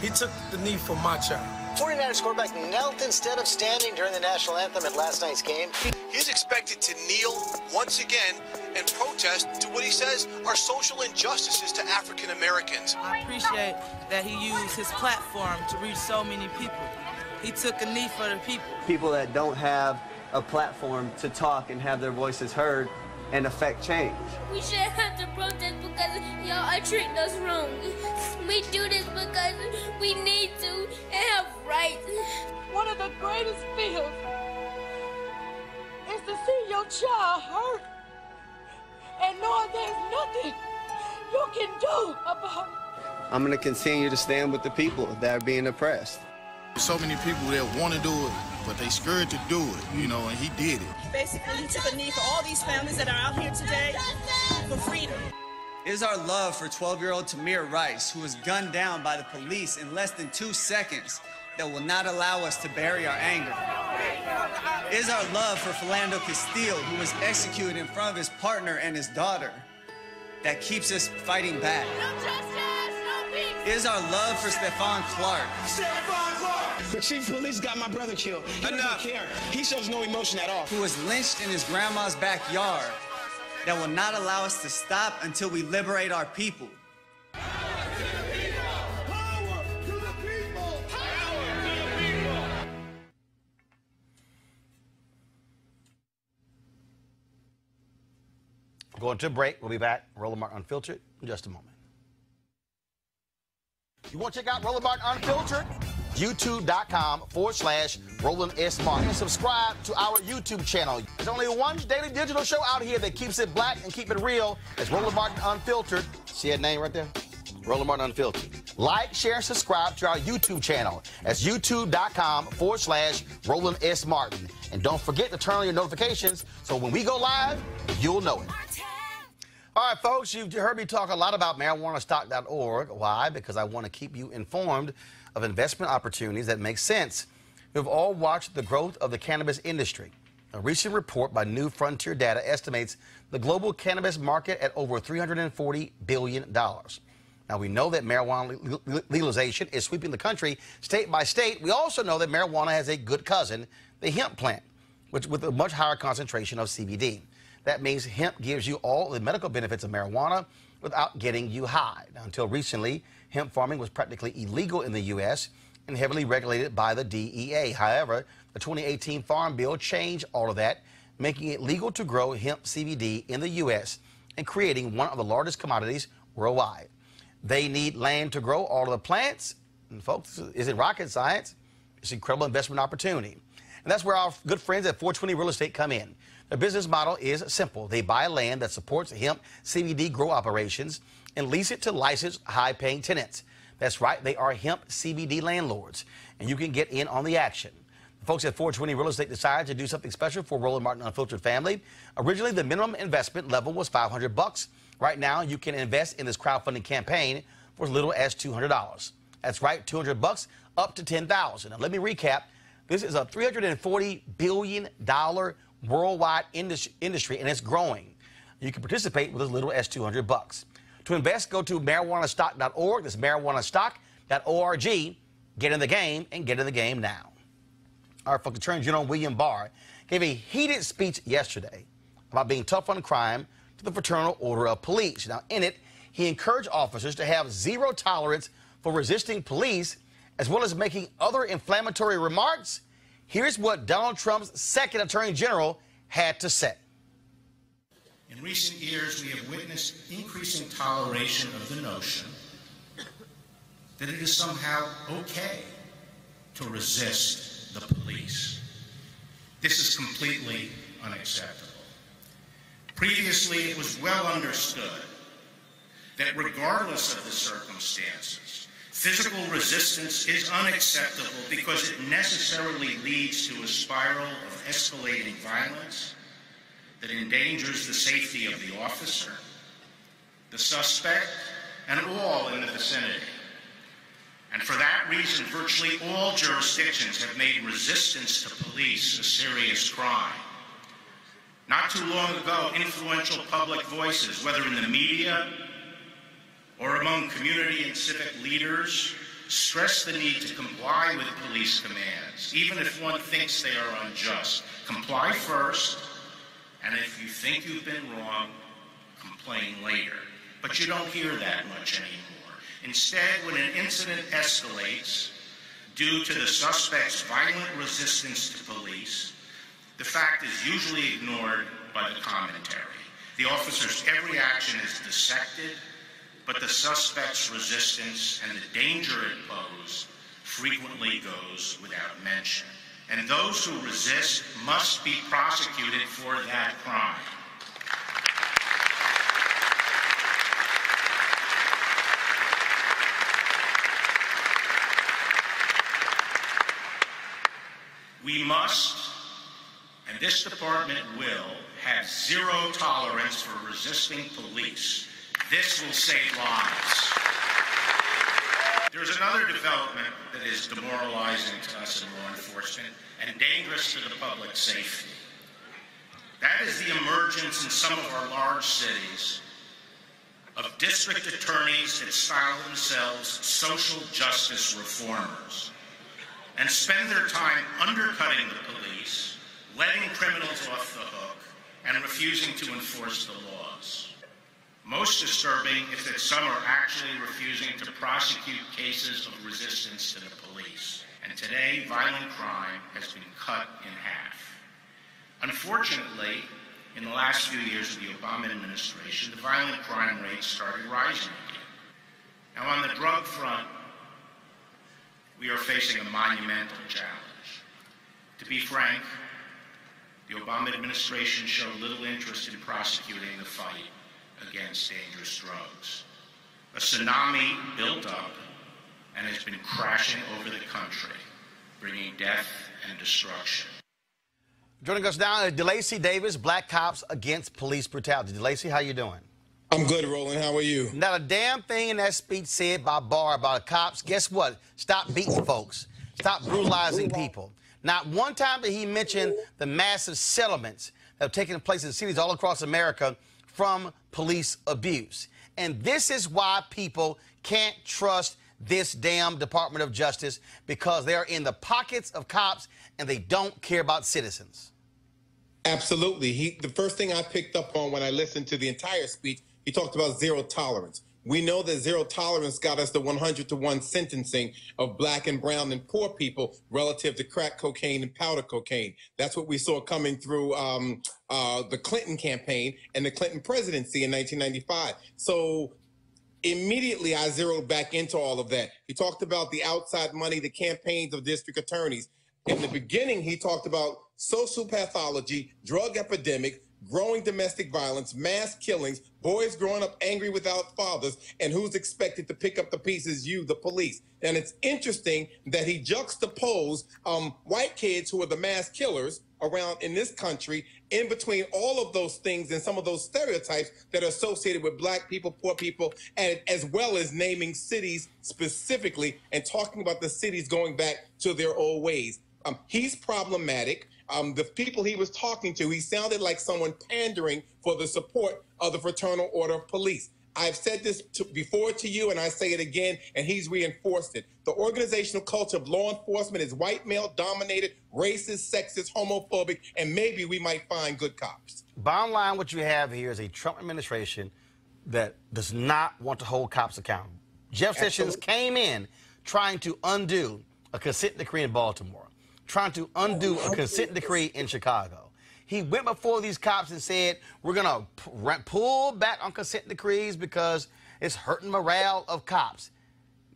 he took the knee for my child. 49ers quarterback knelt instead of standing during the national anthem at last night's game. He's expected to kneel once again and protest to what he says are social injustices to African Americans. I appreciate that he used his platform to reach so many people. He took a knee for the people. People that don't have a platform to talk and have their voices heard and affect change. We shouldn't have to protest because y'all are treating us wrong. We do this because we need to and have rights. One of the greatest feels is to see your child hurt and knowing there's nothing you can do about it. I'm going to continue to stand with the people that are being oppressed. So many people that want to do it, but they scared to do it, you know, and he did it. Basically, he took a knee for all these families that are out here today for freedom. It is our love for 12-year-old Tamir Rice, who was gunned down by the police in less than 2 seconds, that will not allow us to bury our anger. It is our love for Philando Castile, who was executed in front of his partner and his daughter, that keeps us fighting back. It is our love for Stephon Clark. The chief of police got my brother killed. He doesn't care. He shows no emotion at all. Who was lynched in his grandma's backyard, that will not allow us to stop until we liberate our people. Going to a break. We'll be back. Roland Martin Unfiltered in just a moment. You want to check out Roland Martin Unfiltered? YouTube.com/Roland S. Martin. And subscribe to our YouTube channel. There's only one daily digital show out here that keeps it black and keep it real. It's Roland Martin Unfiltered. See that name right there? Roland Martin Unfiltered. Like, share, and subscribe to our YouTube channel. That's YouTube.com/Roland S. Martin. And don't forget to turn on your notifications so when we go live, you'll know it. All right, folks, you've heard me talk a lot about marijuanastock.org. Why? Because I want to keep you informed of investment opportunities that make sense. We've all watched the growth of the cannabis industry. A recent report by New Frontier Data estimates the global cannabis market at over $340 billion. Now, we know that marijuana legalization is sweeping the country state by state. We also know that marijuana has a good cousin, the hemp plant, which with a much higher concentration of CBD. That means hemp gives you all the medical benefits of marijuana without getting you high. Now, until recently, hemp farming was practically illegal in the U.S. and heavily regulated by the DEA. However, the 2018 Farm Bill changed all of that, making it legal to grow hemp CBD in the U.S. and creating one of the largest commodities worldwide. They need land to grow all of the plants. And folks, this isn't rocket science. It's an incredible investment opportunity. And that's where our good friends at 420 Real Estate come in. Their business model is simple. They buy land that supports hemp CBD grow operations and lease it to licensed high-paying tenants. That's right, they are hemp CBD landlords, and you can get in on the action. Folks at 420 Real Estate decided to do something special for Roland Martin Unfiltered family. Originally, the minimum investment level was $500. Right now, you can invest in this crowdfunding campaign for as little as $200. That's right, $200 up to $10,000. Now, let me recap. This is a $340 billion worldwide industry, and it's growing. You can participate with as little as $200. To invest, go to marijuanastock.org. That's marijuanastock.org. Get in the game and get in the game now. Our folks, Attorney General William Barr gave a heated speech yesterday about being tough on crime to the Fraternal Order of Police. Now, in it, he encouraged officers to have zero tolerance for resisting police, as well as making other inflammatory remarks. Here's what Donald Trump's second Attorney General had to say. In recent years, we have witnessed increasing toleration of the notion that it is somehow okay to resist the police. This is completely unacceptable. Previously, it was well understood that regardless of the circumstances, physical resistance is unacceptable because it necessarily leads to a spiral of escalating violence that endangers the safety of the officer, the suspect, and all in the vicinity. And for that reason, virtually all jurisdictions have made resistance to police a serious crime. Not too long ago, influential public voices, whether in the media or among community and civic leaders, stress the need to comply with police commands, even if one thinks they are unjust. Comply first, and if you think you've been wrong, complain later. But you don't hear that much anymore. Instead, when an incident escalates due to the suspect's violent resistance to police, the fact is usually ignored by the commentary. The officer's every action is dissected, but the suspect's resistance and the danger it posed frequently goes without mention. And those who resist must be prosecuted for that crime. We must, and this department will, have zero tolerance for resisting police. This will save lives. There's another development that is demoralizing to us in law enforcement and dangerous to the public's safety. That is the emergence in some of our large cities of district attorneys that style themselves social justice reformers and spend their time undercutting the police, letting criminals off the hook, and refusing to enforce the laws. Most disturbing is that some are actually refusing to prosecute cases of resistance to the police. And today, violent crime has been cut in half. Unfortunately, in the last few years of the Obama administration, the violent crime rate started rising again. Now, on the drug front, we are facing a monumental challenge. To be frank, the Obama administration showed little interest in prosecuting the fight against dangerous drugs. A tsunami built up and has been crashing over the country, bringing death and destruction. Joining us now is DeLacy Davis, Black Cops Against Police Brutality. DeLacy, how you doing? I'm good, Roland. How are you? Not a damn thing in that speech said by Barr about cops. Guess what? Stop beating folks. Stop brutalizing people. Not one time did he mention the massive settlements that have taken place in cities all across America from police abuse. And this is why people can't trust this damn Department of Justice, because they're in the pockets of cops and they don't care about citizens. Absolutely. The first thing I picked up on when I listened to the entire speech, he talked about zero tolerance. We know that zero tolerance got us the 100-to-1 sentencing of black and brown and poor people relative to crack cocaine and powder cocaine. That's what we saw coming through the Clinton campaign and the Clinton presidency in 1995. So immediately I zeroed back into all of that. He talked about the outside money, the campaigns of district attorneys. In the beginning, he talked about social pathology, drug epidemic, growing domestic violence, mass killings, boys growing up angry without fathers, and who's expected to pick up the pieces? You, the police. And it's interesting that he juxtaposed white kids who are the mass killers around in this country in between all of those things and some of those stereotypes that are associated with black people, poor people, and as well as naming cities specifically and talking about the cities going back to their old ways. He's problematic. The people he was talking to, he sounded like someone pandering for the support of the Fraternal Order of Police. I've said this before to you, and I say it again, and he's reinforced it. The organizational culture of law enforcement is white male-dominated, racist, sexist, homophobic, and maybe we might find good cops. Bottom line, what you have here is a Trump administration that does not want to hold cops accountable. Jeff Sessions came in trying to undo a consent decree in Baltimore, trying to undo a consent decree in Chicago. He went before these cops and said, we're going to pull back on consent decrees because it's hurting morale of cops.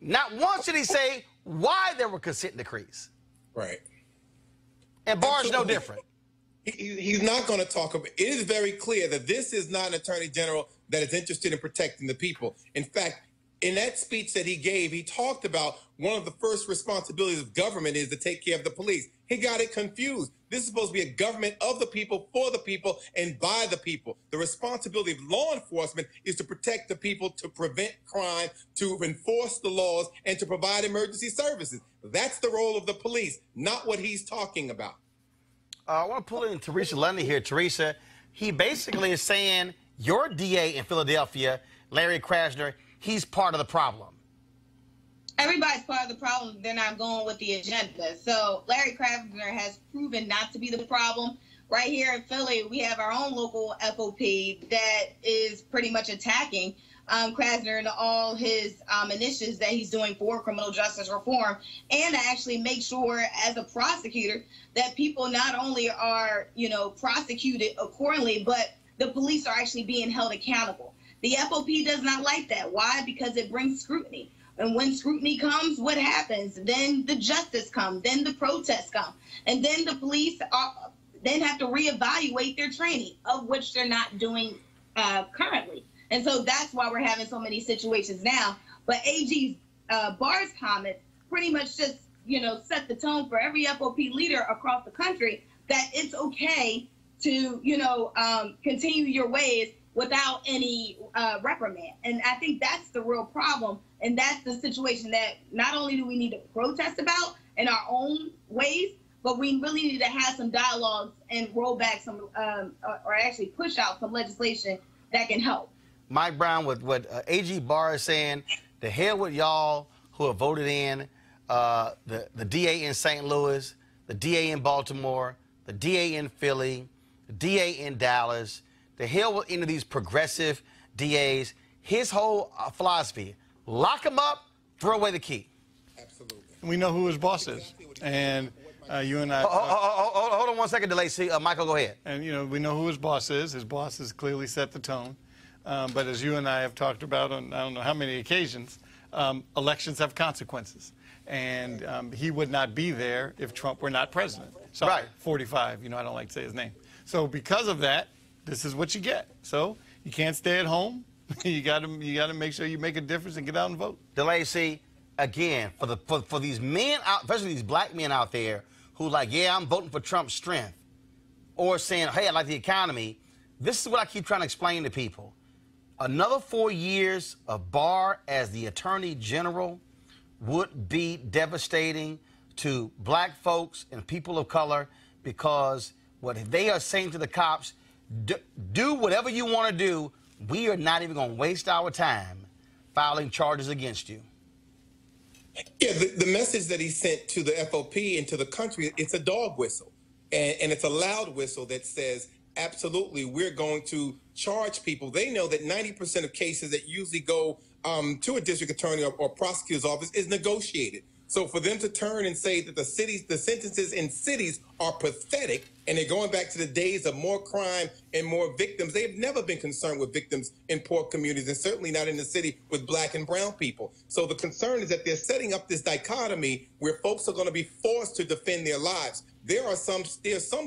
Not once did he say why there were consent decrees. Right. And Barr's no different. He's not going to talk about it. It is very clear that this is not an attorney general that is interested in protecting the people. In fact, in that speech that he gave, he talked about one of the first responsibilities of government is to take care of the police. He got it confused. This is supposed to be a government of the people, for the people, and by the people. The responsibility of law enforcement is to protect the people, to prevent crime, to enforce the laws, and to provide emergency services. That's the role of the police, not what he's talking about. I want to pull in Teresa Lundy here. Teresa, he basically is saying your DA in Philadelphia, Larry Krasner, he's part of the problem. Everybody's part of the problem. They're not going with the agenda. So Larry Krasner has proven not to be the problem. Right here in Philly, we have our own local FOP that is pretty much attacking Krasner and all his initiatives that he's doing for criminal justice reform, and to actually make sure as a prosecutor that people not only are, prosecuted accordingly, but the police are actually being held accountable. The FOP does not like that. Why? Because it brings scrutiny. And when scrutiny comes, what happens? Then the justice comes, then the protests come, and then the police then have to reevaluate their training, of which they're not doing currently. And so that's why we're having so many situations now. But AG Barr's comments pretty much just, set the tone for every FOP leader across the country that it's okay to, continue your ways without any reprimand. And I think that's the real problem. And that's the situation that not only do we need to protest about in our own ways, but we really need to have some dialogues and roll back some, or actually push out some legislation that can help. Mike Brown, what AG Barr is saying, the hell with y'all who have voted in the DA in St. Louis, the DA in Baltimore, the DA in Philly, the DA in Dallas, the hell with any of these progressive DAs. His whole philosophy, lock them up, throw away the key. Absolutely. We know who his boss is. And you and I... Hold on one second, Delacey. Michael, go ahead. And, we know who his boss is. His boss has clearly set the tone. But as you and I have talked about on I don't know how many occasions, elections have consequences. And he would not be there if Trump were not president. Sorry, right. 45. I don't like to say his name. So because of that, this is what you get. So you can't stay at home. you got to make sure you make a difference and get out and vote. DeLacy, again, for these men out, especially these black men out there who like, yeah, I'm voting for Trump's strength, or saying, hey, I like the economy. This is what I keep trying to explain to people. Another 4 years of Barr as the Attorney General would be devastating to black folks and people of color, because what they are saying to the cops, do whatever you want to do. We are not even going to waste our time filing charges against you. Yeah, the message that he sent to the FOP and to the country, it's a dog whistle. And it's a loud whistle that says, absolutely, we're going to charge people. They know that 90% of cases that usually go to a district attorney or prosecutor's office is negotiated. So for them to turn and say that the sentences in cities are pathetic, and they're going back to the days of more crime and more victims. They've never been concerned with victims in poor communities, and certainly not in the city with black and brown people. So the concern is that they're setting up this dichotomy where folks are going to be forced to defend their lives. there's some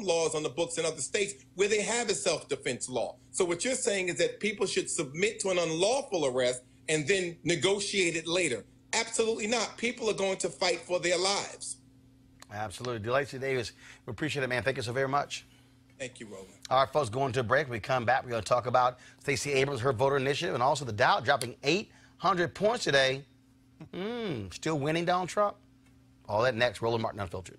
laws on the books in other states where they have a self-defense law. So what you're saying is that people should submit to an unlawful arrest and then negotiate it later. Absolutely not. People are going to fight for their lives. Absolutely. Delacey Davis, we appreciate it, man. Thank you so very much. Thank you, Roland. All right, folks, going to a break. When we come back, we're going to talk about Stacey Abrams, her voter initiative, and also the Dow dropping 800 points today. Still winning Donald Trump? All that next. Roland Martin Unfiltered.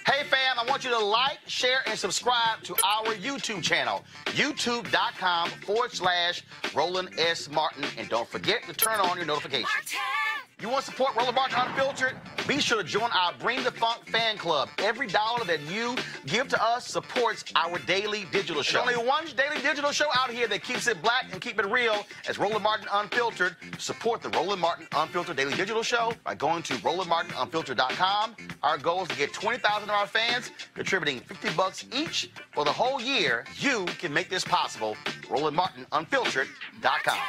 Hey, fam, I want you to like, share, and subscribe to our YouTube channel, youtube.com/Roland S. Martin. And don't forget to turn on your notifications. You want to support Roland Martin Unfiltered? Be sure to join our Bring the Funk fan club. Every dollar that you give to us supports our daily digital show. There's only one daily digital show out here that keeps it black and keep it real as Roland Martin Unfiltered. Support the Roland Martin Unfiltered daily digital show by going to RolandMartinUnfiltered.com. Our goal is to get 20,000 of our fans contributing $50 each for the whole year. You can make this possible. RolandMartinUnfiltered.com.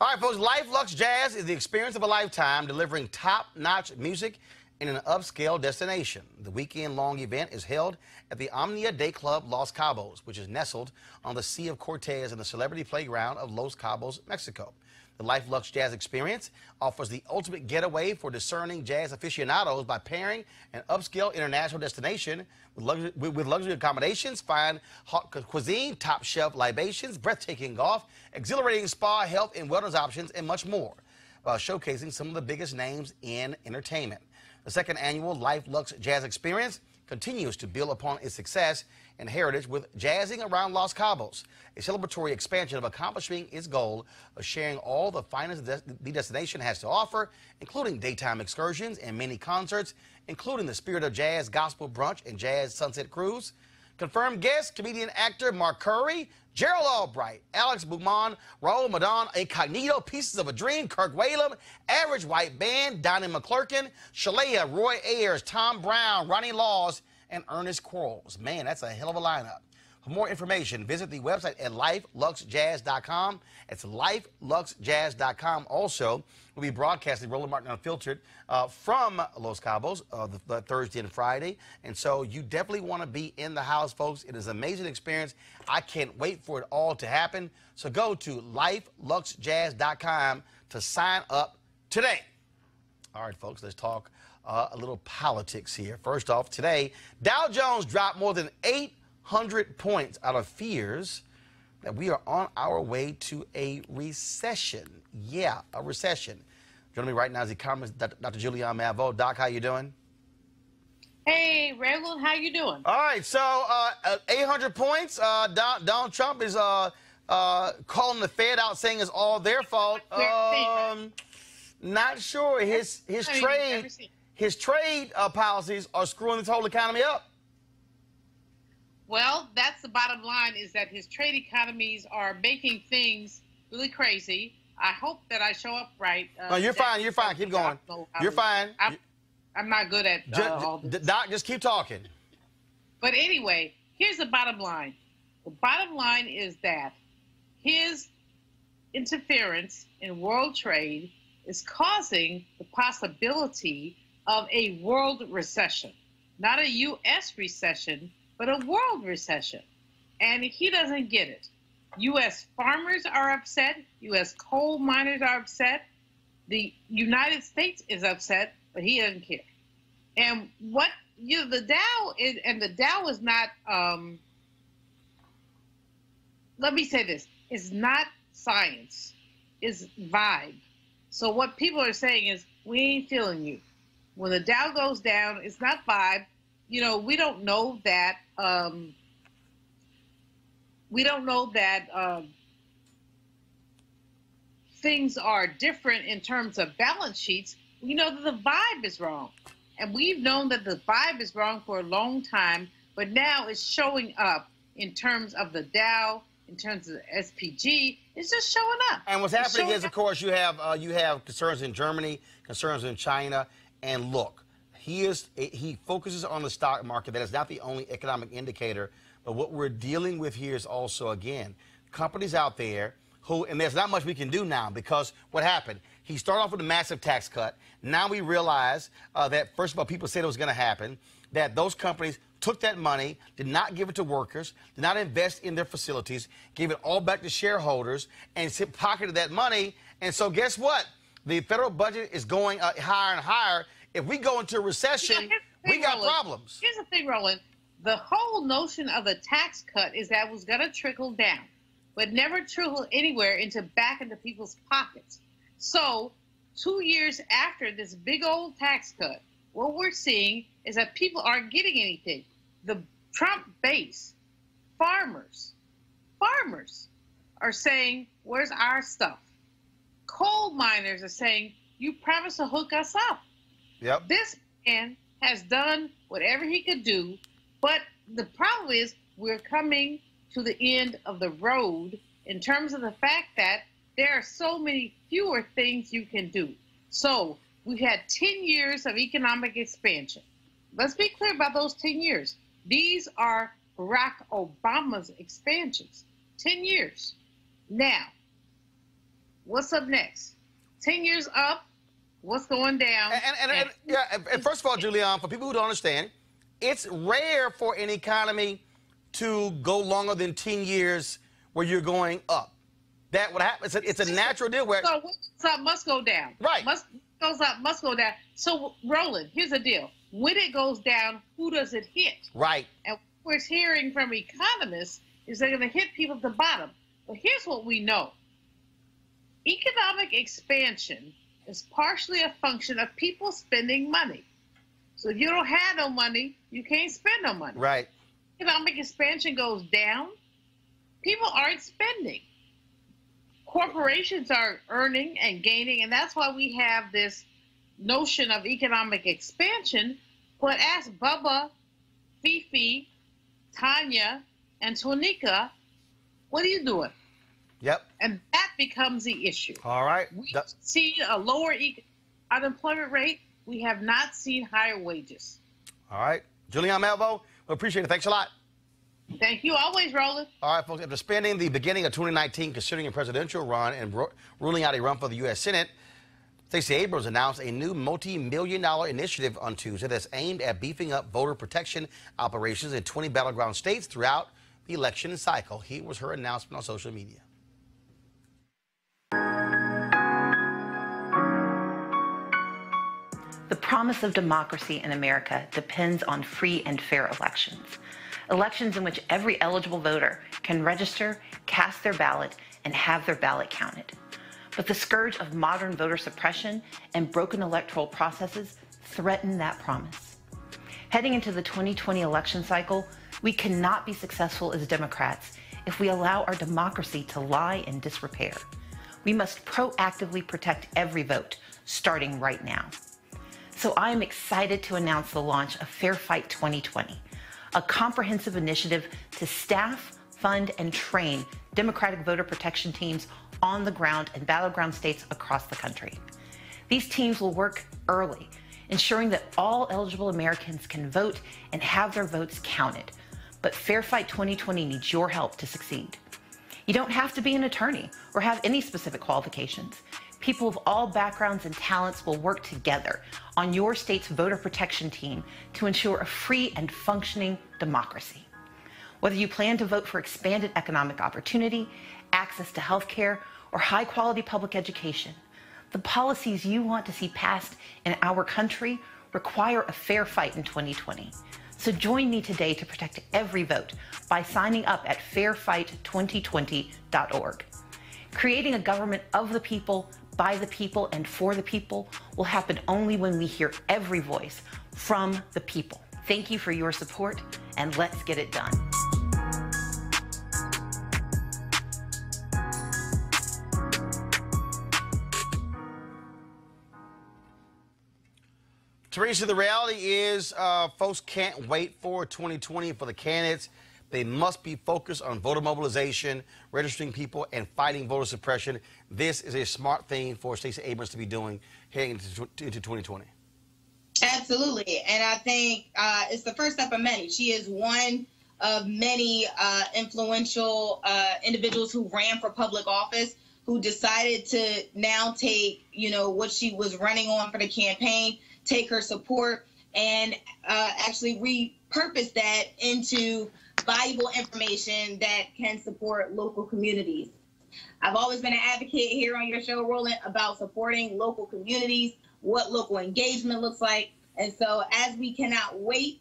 All right, folks, Life Lux Jazz is the experience of a lifetime, delivering top-notch music in an upscale destination. The weekend-long event is held at the Omnia Day Club Los Cabos, which is nestled on the Sea of Cortez and the celebrity playground of Los Cabos, Mexico. The Life Lux Jazz experience offers the ultimate getaway for discerning jazz aficionados by pairing an upscale international destination with luxury accommodations, fine hot cuisine, top-shelf libations, breathtaking golf, exhilarating spa, health and wellness options, and much more, while showcasing some of the biggest names in entertainment. The second annual Life Lux Jazz Experience continues to build upon its success and heritage with Jazzing Around Los Cabos, a celebratory expansion of accomplishing its goal of sharing all the finest the destination has to offer, including daytime excursions and mini concerts, including the Spirit of Jazz Gospel Brunch and Jazz Sunset Cruise. Confirmed guests, comedian actor Mark Curry, Gerald Albright, Alex Beaumont, Raul Madon, Incognito, Pieces of a Dream, Kirk Whalum, Average White Band, Donnie McClurkin, Shalea, Roy Ayers, Tom Brown, Ronnie Laws, and Ernest Quarles. Man, that's a hell of a lineup. For more information, visit the website at lifeluxjazz.com. It's lifeluxjazz.com. Also, we'll be broadcasting Roland Martin Unfiltered from Los Cabos the Thursday and Friday. And so you definitely want to be in the house, folks. It is an amazing experience. I can't wait for it all to happen. So go to lifeluxjazz.com to sign up today. All right, folks, let's talk a little politics here. First off, today, Dow Jones dropped more than 800 points out of fears that we are on our way to a recession. Yeah, a recession. Joining me right now is economist Dr. Julianne Malveaux. Doc, how you doing? Hey, Roland, how you doing? All right, so 800 points. Donald Trump is calling the Fed out, saying it's all their fault. Not sure. His trade policies are screwing the whole economy up. Well, that's the bottom line, is that his trade economies are making things really crazy. I hope that I show up right. No, you're fine. You're fine. Keep going. You're fine. I'm not good at all this. Doc, just keep talking. But anyway, here's the bottom line. The bottom line is that his interference in world trade is causing the possibility of a world recession. Not a U.S. recession, but a world recession. And he doesn't get it. U.S. farmers are upset. U.S. coal miners are upset. The United States is upset, but he doesn't care. And what the Dow is, and the Dow is not, let me say this, it's not science, it's vibe. So what people are saying is, we ain't feeling you. When the Dow goes down, it's not vibe. You know, we don't know that, things are different in terms of balance sheets. We know that the vibe is wrong. And we've known that the vibe is wrong for a long time, but now it's showing up in terms of the Dow, in terms of the SPG. It's just showing up. And what's happening is, of course, you have concerns in Germany, concerns in China, and look, he focuses on the stock market. That is not the only economic indicator, but what we're dealing with here is also, again, companies out there and there's not much we can do now because what happened? He started off with a massive tax cut. Now we realize that, first of all, people said it was going to happen, that those companies took that money, did not give it to workers, did not invest in their facilities, gave it all back to shareholders, and pocketed that money. And so guess what? The federal budget is going higher and higher. If we go into a recession, we got problems. Here's the thing, Roland. The whole notion of the tax cut is that it was going to trickle down, but never trickle anywhere back into people's pockets. So 2 years after this big old tax cut, what we're seeing is that people aren't getting anything. The Trump base, farmers are saying, where's our stuff? Coal miners are saying, you promised to hook us up. Yep. This man has done whatever he could do, but the problem is we're coming to the end of the road in terms of the fact that there are so many fewer things you can do. So we've had 10 years of economic expansion. Let's be clear about those 10 years. These are Barack Obama's expansions. 10 years. Now, what's up next? 10 years up, what's going down? And first of all, Julianne, for people who don't understand, it's rare for an economy to go longer than 10 years where you're going up. That would happen. It's a natural deal where... So what goes up must go down. Right. Goes up must go down. So, Roland, here's the deal. When it goes down, who does it hit? Right. And what we're hearing from economists is they're going to hit people at the bottom. But here's what we know. Economic expansion is partially a function of people spending money. So if you don't have no money, you can't spend no money. Right. Economic expansion goes down, people aren't spending. Corporations are earning and gaining, and that's why we have this notion of economic expansion. But ask Bubba, Fifi, Tanya, and Tonika, what are you doing? Yep. And that becomes the issue. All right. We see a lower unemployment rate. We have not seen higher wages. All right. Julianne Malveaux, we appreciate it. Thanks a lot. Thank you. Always, Roland. All right, folks. After spending the beginning of 2019 considering a presidential run and ruling out a run for the U.S. Senate, Stacey Abrams announced a new multi-million-dollar initiative on Tuesday that's aimed at beefing up voter protection operations in 20 battleground states throughout the election cycle. Here was her announcement on social media. The promise of democracy in America depends on free and fair elections. Elections in which every eligible voter can register, cast their ballot, and have their ballot counted. But the scourge of modern voter suppression and broken electoral processes threaten that promise. Heading into the 2020 election cycle, we cannot be successful as Democrats if we allow our democracy to lie in disrepair. We must proactively protect every vote, starting right now. So I am excited to announce the launch of Fair Fight 2020, a comprehensive initiative to staff, fund, and train Democratic voter protection teams on the ground in battleground states across the country. These teams will work early, ensuring that all eligible Americans can vote and have their votes counted. But Fair Fight 2020 needs your help to succeed. You don't have to be an attorney or have any specific qualifications. People of all backgrounds and talents will work together on your state's voter protection team to ensure a free and functioning democracy. Whether you plan to vote for expanded economic opportunity, access to health care, or high-quality public education, the policies you want to see passed in our country require a fair fight in 2020. So join me today to protect every vote by signing up at fairfight2020.org. Creating a government of the people, by the people, and for the people will happen only when we hear every voice from the people. Thank you for your support, and let's get it done. Teresa, the reality is folks can't wait for 2020 for the candidates. They must be focused on voter mobilization, registering people, and fighting voter suppression. This is a smart thing for Stacey Abrams to be doing heading into 2020. Absolutely. And I think it's the first step of many. She is one of many influential individuals who ran for public office, who decided to now take, what she was running on for the campaign, take her support, and actually repurpose that into valuable information that can support local communities. I've always been an advocate here on your show, Roland, about supporting local communities, what local engagement looks like. And so as we cannot wait,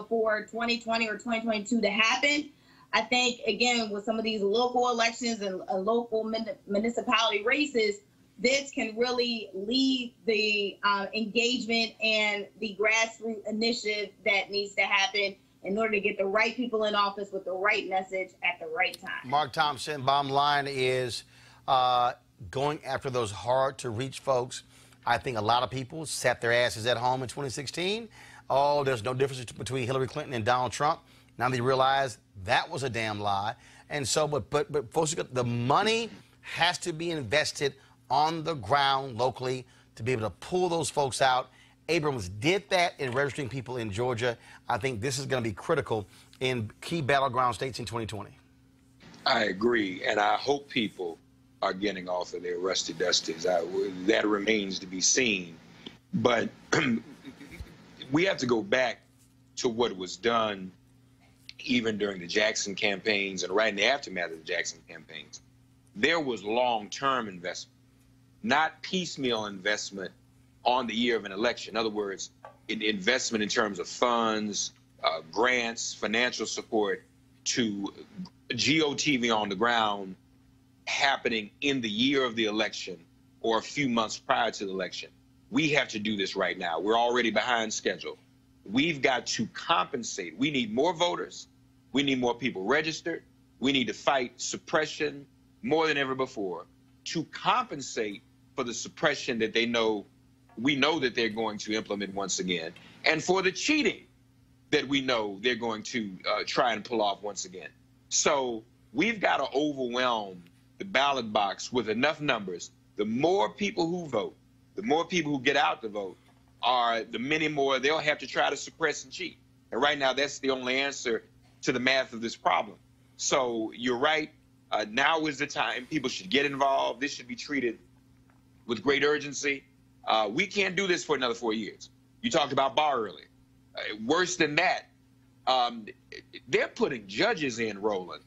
for 2020 or 2022 to happen, I think, again, with some of these local elections and local municipality races, this can really lead the engagement and the grassroots initiative that needs to happen in order to get the right people in office with the right message at the right time. Mark Thompson, bottom line is going after those hard-to-reach folks. I think a lot of people sat their asses at home in 2016. Oh, there's no difference between Hillary Clinton and Donald Trump. Now they realize that was a damn lie. And so, but folks, the money has to be invested on the ground locally to be able to pull those folks out. Abrams did that in registering people in Georgia. I think this is going to be critical in key battleground states in 2020. I agree, and I hope people are getting off of their rusty dusties. That remains to be seen. But we have to go back to what was done even during the Jackson campaigns and right in the aftermath of the Jackson campaigns. There was long-term investment, not piecemeal investment on the year of an election. In other words, investment in terms of funds, grants, financial support to GOTV on the ground happening in the year of the election or a few months prior to the election. We have to do this right now. We're already behind schedule. We've got to compensate. We need more voters. We need more people registered. We need to fight suppression more than ever before to compensate for the suppression that we know that they're going to implement once again, and for the cheating that we know they're going to try and pull off once again. So we've got to overwhelm the ballot box with enough numbers. The more people who vote, the more people who get out to vote, the many more they'll have to try to suppress and cheat. And right now, that's the only answer to the math of this problem. So you're right. Now is the time. People should get involved. This should be treated with great urgency. We can't do this for another 4 years. You talked about Barr earlier. Worse than that, they're putting judges in, Roland,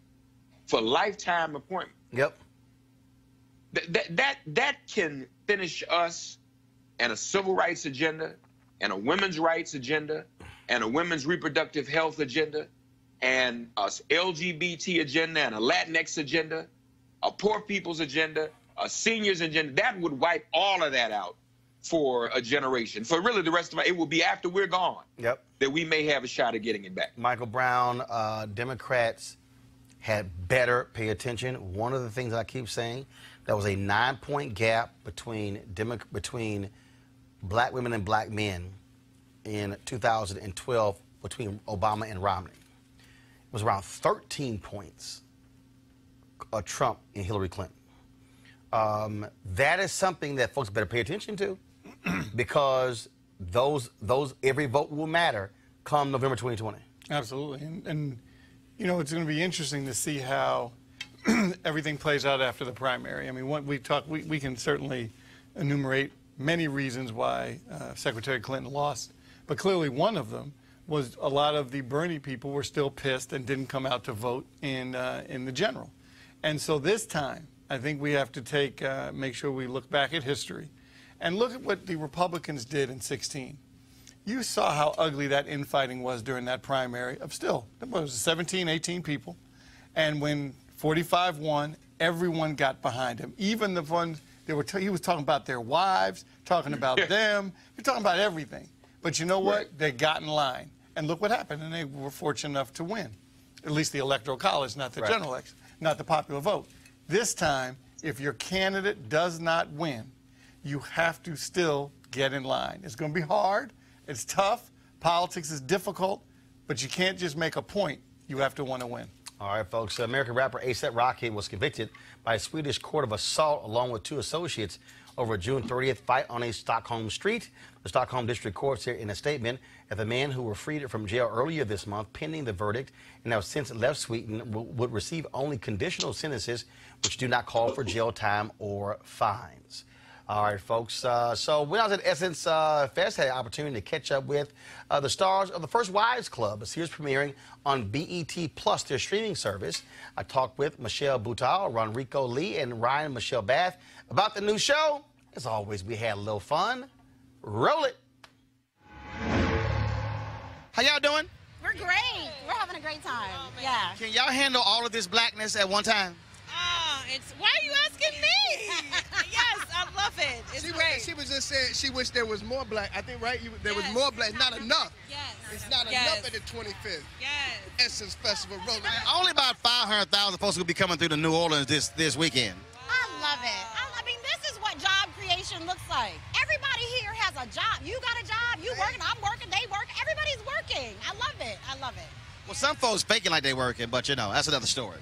for lifetime appointment. Yep. That can finish us and a civil rights agenda and a women's rights agenda and a women's reproductive health agenda and a LGBT agenda and a Latinx agenda, a poor people's agenda, a seniors agenda. That would wipe all of that out for a generation. For really the rest of it will be after we're gone that we may have a shot at getting it back. Michael Brown, Democrats had better pay attention. One of the things I keep saying, there was a 9-point gap between black women and black men in 2012 between Obama and Romney. It was around 13 points of Trump and Hillary Clinton. That is something that folks better pay attention to because those every vote will matter come November 2020. Absolutely. And it's going to be interesting to see how everything plays out after the primary. I mean, we can certainly enumerate many reasons why Secretary Clinton lost, but clearly one of them was a lot of the Bernie people were still pissed and didn't come out to vote in the general. And so this time, I think we have to make sure we look back at history and look at what the Republicans did in 2016. You saw how ugly that infighting was during that primary of still, it was 17, 18 people. And when 45 won, everyone got behind him. Even the ones he was talking about their wives, talking about them, he was talking about everything. But you know what? Right. They got in line. And look what happened. And they were fortunate enough to win. At least the Electoral College, not the general election, not the popular vote. This time, if your candidate does not win, you have to still get in line. It's going to be hard. It's tough. Politics is difficult. But you can't just make a point. You have to want to win. All right, folks. American rapper A$AP Rocky was convicted by a Swedish court of assault along with 2 associates over a June 30th fight on a Stockholm street. The Stockholm District Court said in a statement that the men who were freed from jail earlier this month pending the verdict and have since left Sweden would receive only conditional sentences which do not call for jail time or fines. All right, folks. So when I was at Essence Fest, I had the opportunity to catch up with the stars of the First Wives Club, a series premiering on BET Plus, their streaming service. I talked with Michelle Butal, Ronrico Lee, and Ryan Michelle Bath about the new show. As always, we had a little fun. Roll it. How y'all doing? We're great. We're having a great time. Yeah. Can y'all handle all of this blackness at one time? Why are you asking me? Yes, I love it. It's great. She was just saying she wished there was more black. I think, right? There was more black. Not enough. Yes. It's not enough at the 25th. Yes. Essence Festival rolling. Only about 500,000 folks will be coming through to New Orleans this weekend. I love it. I mean, this is what job creation looks like. Everybody here has a job. You got a job. You working. I'm working. They work. Everybody's working. I love it. I love it. Well, some folks faking like they working, but you know, that's another story.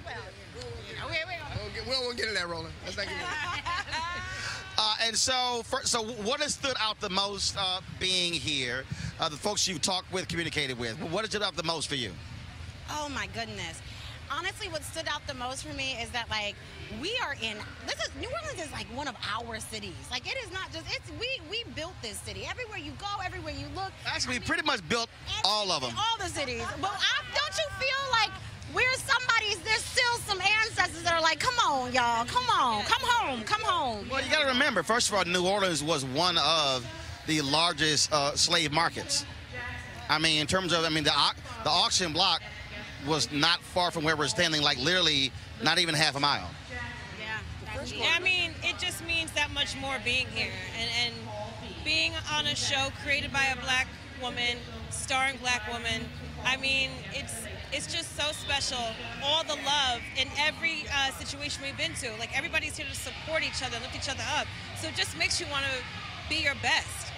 We don't want to get in that, Roland. Let's not get in that. And so what has stood out the most being here? The folks you've talked with, communicated with. What has stood out the most for you? Oh, my goodness. Honestly, what stood out the most for me is that, like, New Orleans is like one of our cities. Like, it is not just, we built this city. Everywhere you go, everywhere you look. Actually, we pretty much built all of them. All the cities. But don't you feel like there's still some ancestors that are like, come on, y'all, come on, come home, come home. Well, you got to remember, first of all, New Orleans was one of the largest slave markets. I mean, in terms of, the auction block was not far from where we're standing, like literally not even half a mile. Yeah, I mean, it just means that much more being here and being on a show created by a black woman, starring black women. I mean, it's just so special. All the love in every situation we've been to. Like, everybody's here to support each other, lift each other up. So it just makes you want to be your best.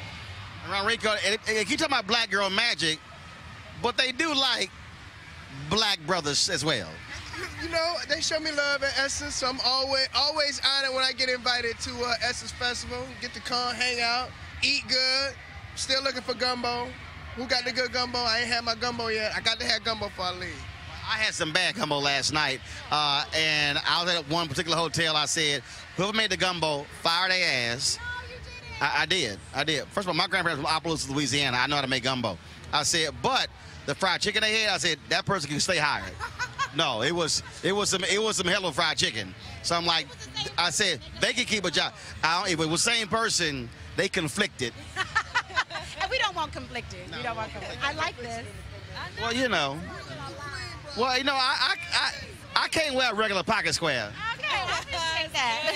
Ronrico, you talking about black girl magic, but they do like black brothers as well. You know, they show me love at Essence, so I'm always honored when I get invited to Essence Festival. Get to come, hang out, eat good. Still looking for gumbo. Who got the good gumbo? I ain't had my gumbo yet. I got to have gumbo before I leave. I had some bad gumbo last night, and I was at one particular hotel. I said, whoever made the gumbo, fire their ass. No, you didn't. I did. First of all, my grandparents from Opelousas, Louisiana. I know how to make gumbo. I said, but the fried chicken they had, I said, that person can stay hired. No, it was some hell of fried chicken. So I'm like, I said, they can keep a job. If it was the same person, they conflicted. And we don't want conflicted. We don't want conflicted. I like this. Well, you know. Well, you know, I can't wear a regular pocket square. Okay, I appreciate that.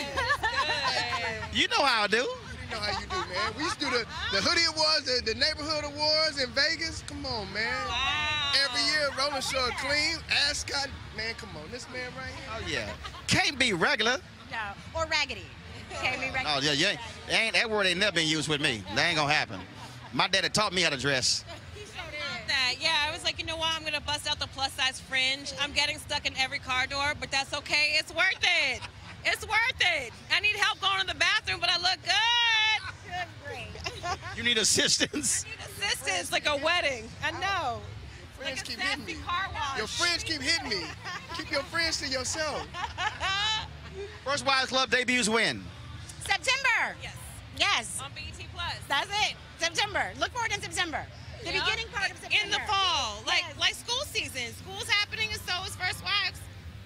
You know how I do. You know how you do, man. We used to do the hoodie awards, the neighborhood awards in Vegas. Come on, man. Wow. Every year, Roland Shore clean, ascot. Man, come on. This man right here. Oh, yeah. Can't be regular. No, or raggedy. Can't be regular. Oh, yeah. That word ain't never been used with me. That ain't gonna happen. My daddy taught me how to dress. Yeah, I was like, you know what? I'm going to bust out the plus-size fringe. I'm getting stuck in every car door, but that's okay. It's worth it. It's worth it. I need help going to the bathroom, but I look good. Great. You need assistance? I need assistance, like a wedding. I know. Friends like keep hitting me. Car wash. Your friends keep hitting me. Keep your friends to yourself. First Wives Club debuts when? September. Yes. On BET Plus. That's it. September. Look forward in September. The beginning part of September. In the fall, like school season. School's happening, and so is First Wives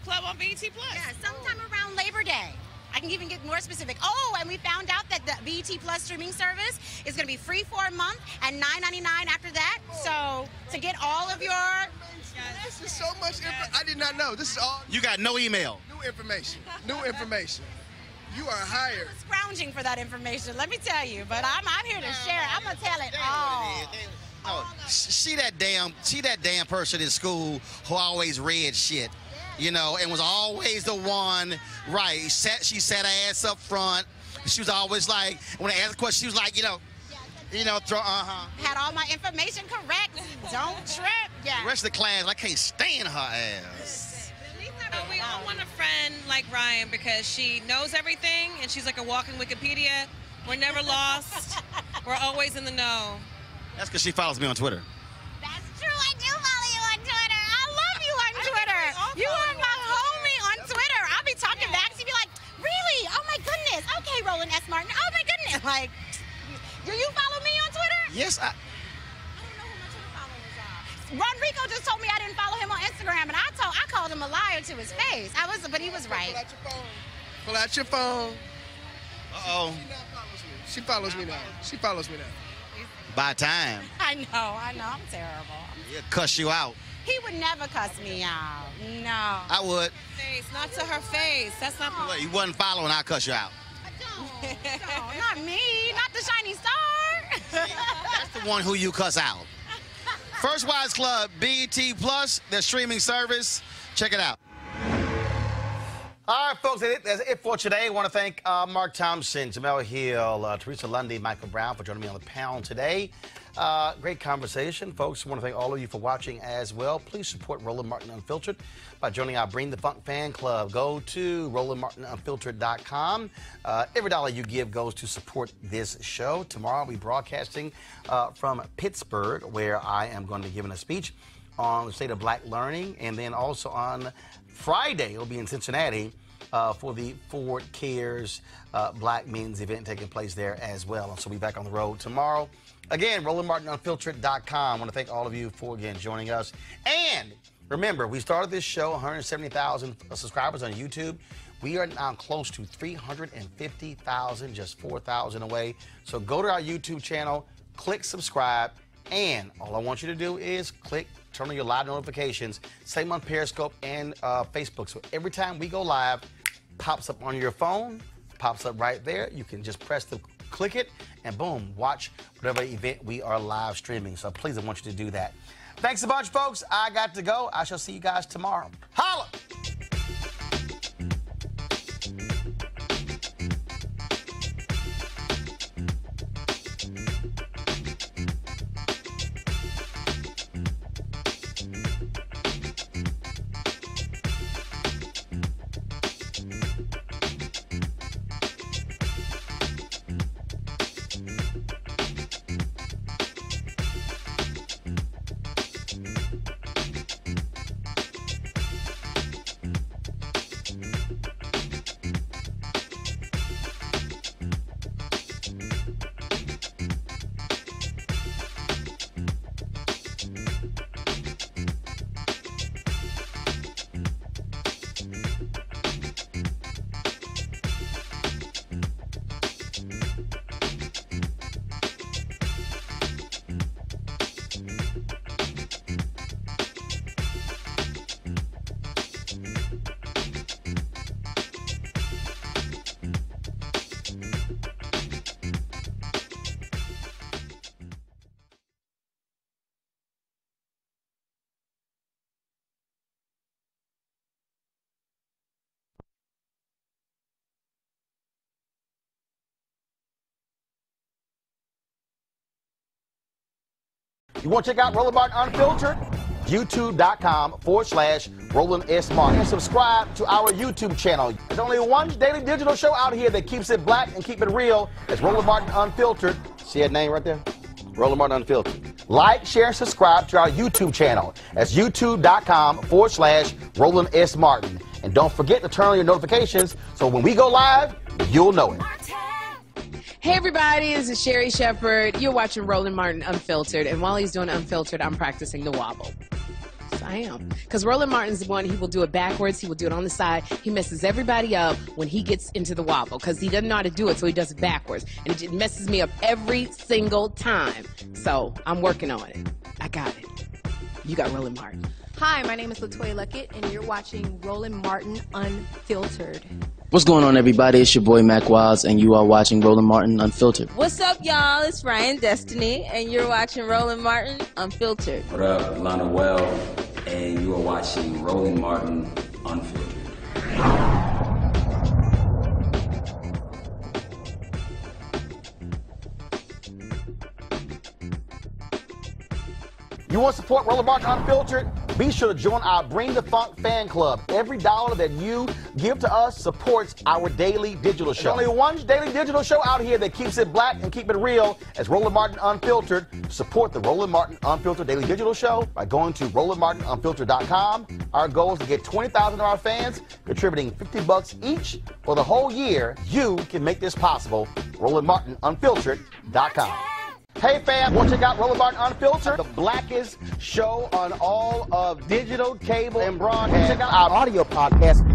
Club on BET Plus. Yeah, sometime around Labor Day. I can even get more specific. Oh, and we found out that the BET Plus streaming service is going to be free for a month and $9.99 after that. So to get all of your... This is so much I did not know. This is all... You got no email. New information. New information. You are hired. I'm scrounging for that information, let me tell you. But I'm here to share. I'm going to tell it all. Oh, she that damn person in school who always read shit, you know, and was always the one, right? She sat her ass up front. She was always like, when I asked a question, she was like, Had all my information correct. Don't trip. Yeah. The rest of the class, I can't stand her ass. But we all want a friend like Ryan because she knows everything and she's like a walking Wikipedia. We're never lost. We're always in the know. That's because she follows me on Twitter. That's true. I do follow you on Twitter. I love you on Twitter. You are my homie on Twitter. I'll be talking back to you, be like, really? Oh my goodness. Okay, Roland S. Martin. Oh my goodness. Like, do you follow me on Twitter? Yes, I don't know who my Twitter followers are. Rodrigo just told me I didn't follow him on Instagram, and I called him a liar to his face. But he was right. Pull out your phone. Uh-oh. She follows me now. She follows me now. By time. I know. I'm terrible. He'll cuss you out. He would never cuss me out. No. I would. Face, not to her face. That's not. Well, you wasn't following, I'll cuss you out. No, not me. Not the shiny star. That's the one who you cuss out. First Wives Club, BET Plus, their streaming service. Check it out. All right, folks, that's it for today. I want to thank Mark Thompson, Jamel Hill, Teresa Lundy, Michael Brown for joining me on the panel today. Great conversation, folks. I want to thank all of you for watching as well. Please support Roland Martin Unfiltered by joining our Bring the Funk fan club. Go to RolandMartinUnfiltered.com. Every dollar you give goes to support this show. Tomorrow I'll be broadcasting from Pittsburgh, where I am going to be giving a speech on the state of black learning, and then also on Friday, it'll be in Cincinnati for the Ford Cares Black Men's event taking place there as well. So we'll be back on the road tomorrow. Again, RolandMartinUnfiltered.com. I want to thank all of you for, again, joining us. And remember, we started this show, 170,000 subscribers on YouTube. We are now close to 350,000, just 4,000 away. So go to our YouTube channel, click subscribe, and all I want you to do is turn on your live notifications. Same on Periscope and Facebook. So every time we go live, pops up on your phone, pops up right there. You can just click it, and boom, watch whatever event we are live streaming. So please, I want you to do that. Thanks a bunch, folks. I got to go. I shall see you guys tomorrow. Holla! You want to check out Roland Martin Unfiltered? YouTube.com/Roland S. Martin. And subscribe to our YouTube channel. There's only one daily digital show out here that keeps it black and keep it real. It's Roland Martin Unfiltered. See that name right there? Roland Martin Unfiltered. Like, share, and subscribe to our YouTube channel. That's YouTube.com/Roland S. Martin. And don't forget to turn on your notifications so when we go live, you'll know it. Hey everybody, this is Sherry Shepherd. You're watching Roland Martin Unfiltered, and while he's doing Unfiltered, I'm practicing the wobble. Yes, I am. Because Roland Martin's the one, he will do it backwards, he will do it on the side. He messes everybody up when he gets into the wobble, because he doesn't know how to do it, so he does it backwards. And it messes me up every single time. So, I'm working on it. I got it. You got Roland Martin. Hi, my name is LaToya Luckett, and you're watching Roland Martin Unfiltered. What's going on, everybody? It's your boy Mac Wiles, and you are watching Roland Martin Unfiltered. What's up, y'all? It's Ryan Destiny, and you're watching Roland Martin Unfiltered. What up, Lana Well, and you are watching Roland Martin Unfiltered. You want to support Roland Martin Unfiltered? Be sure to join our Bring the Funk fan club. Every dollar that you give to us supports our daily digital show. There's only one daily digital show out here that keeps it black and keep it real as Roland Martin Unfiltered. Support the Roland Martin Unfiltered daily digital show by going to RolandMartinUnfiltered.com. Our goal is to get 20,000 of our fans contributing $50 each for the whole year. You can make this possible. RolandMartinUnfiltered.com. Hey fam, want to check out Roland Martin Unfiltered, the blackest show on all of digital, cable, and broadcast. Check out our audio podcast.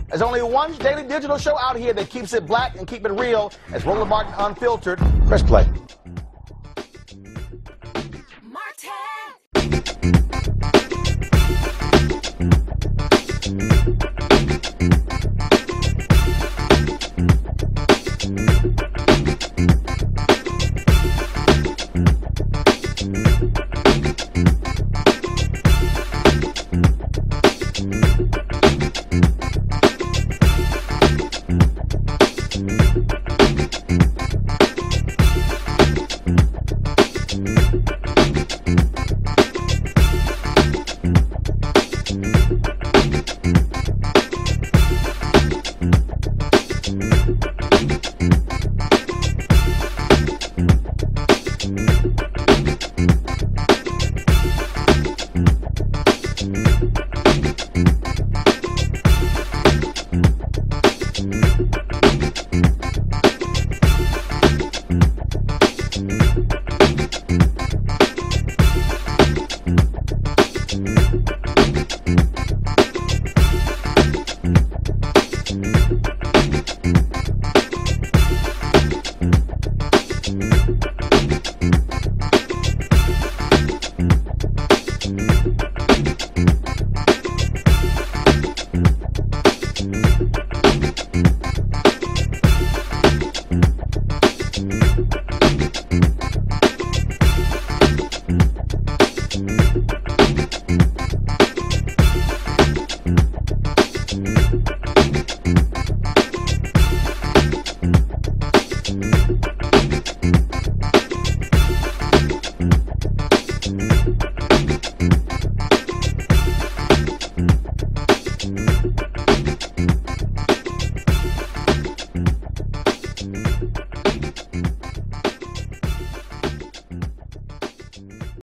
There's only one daily digital show out here that keeps it black and keep it real as Roland Martin Unfiltered. Press play.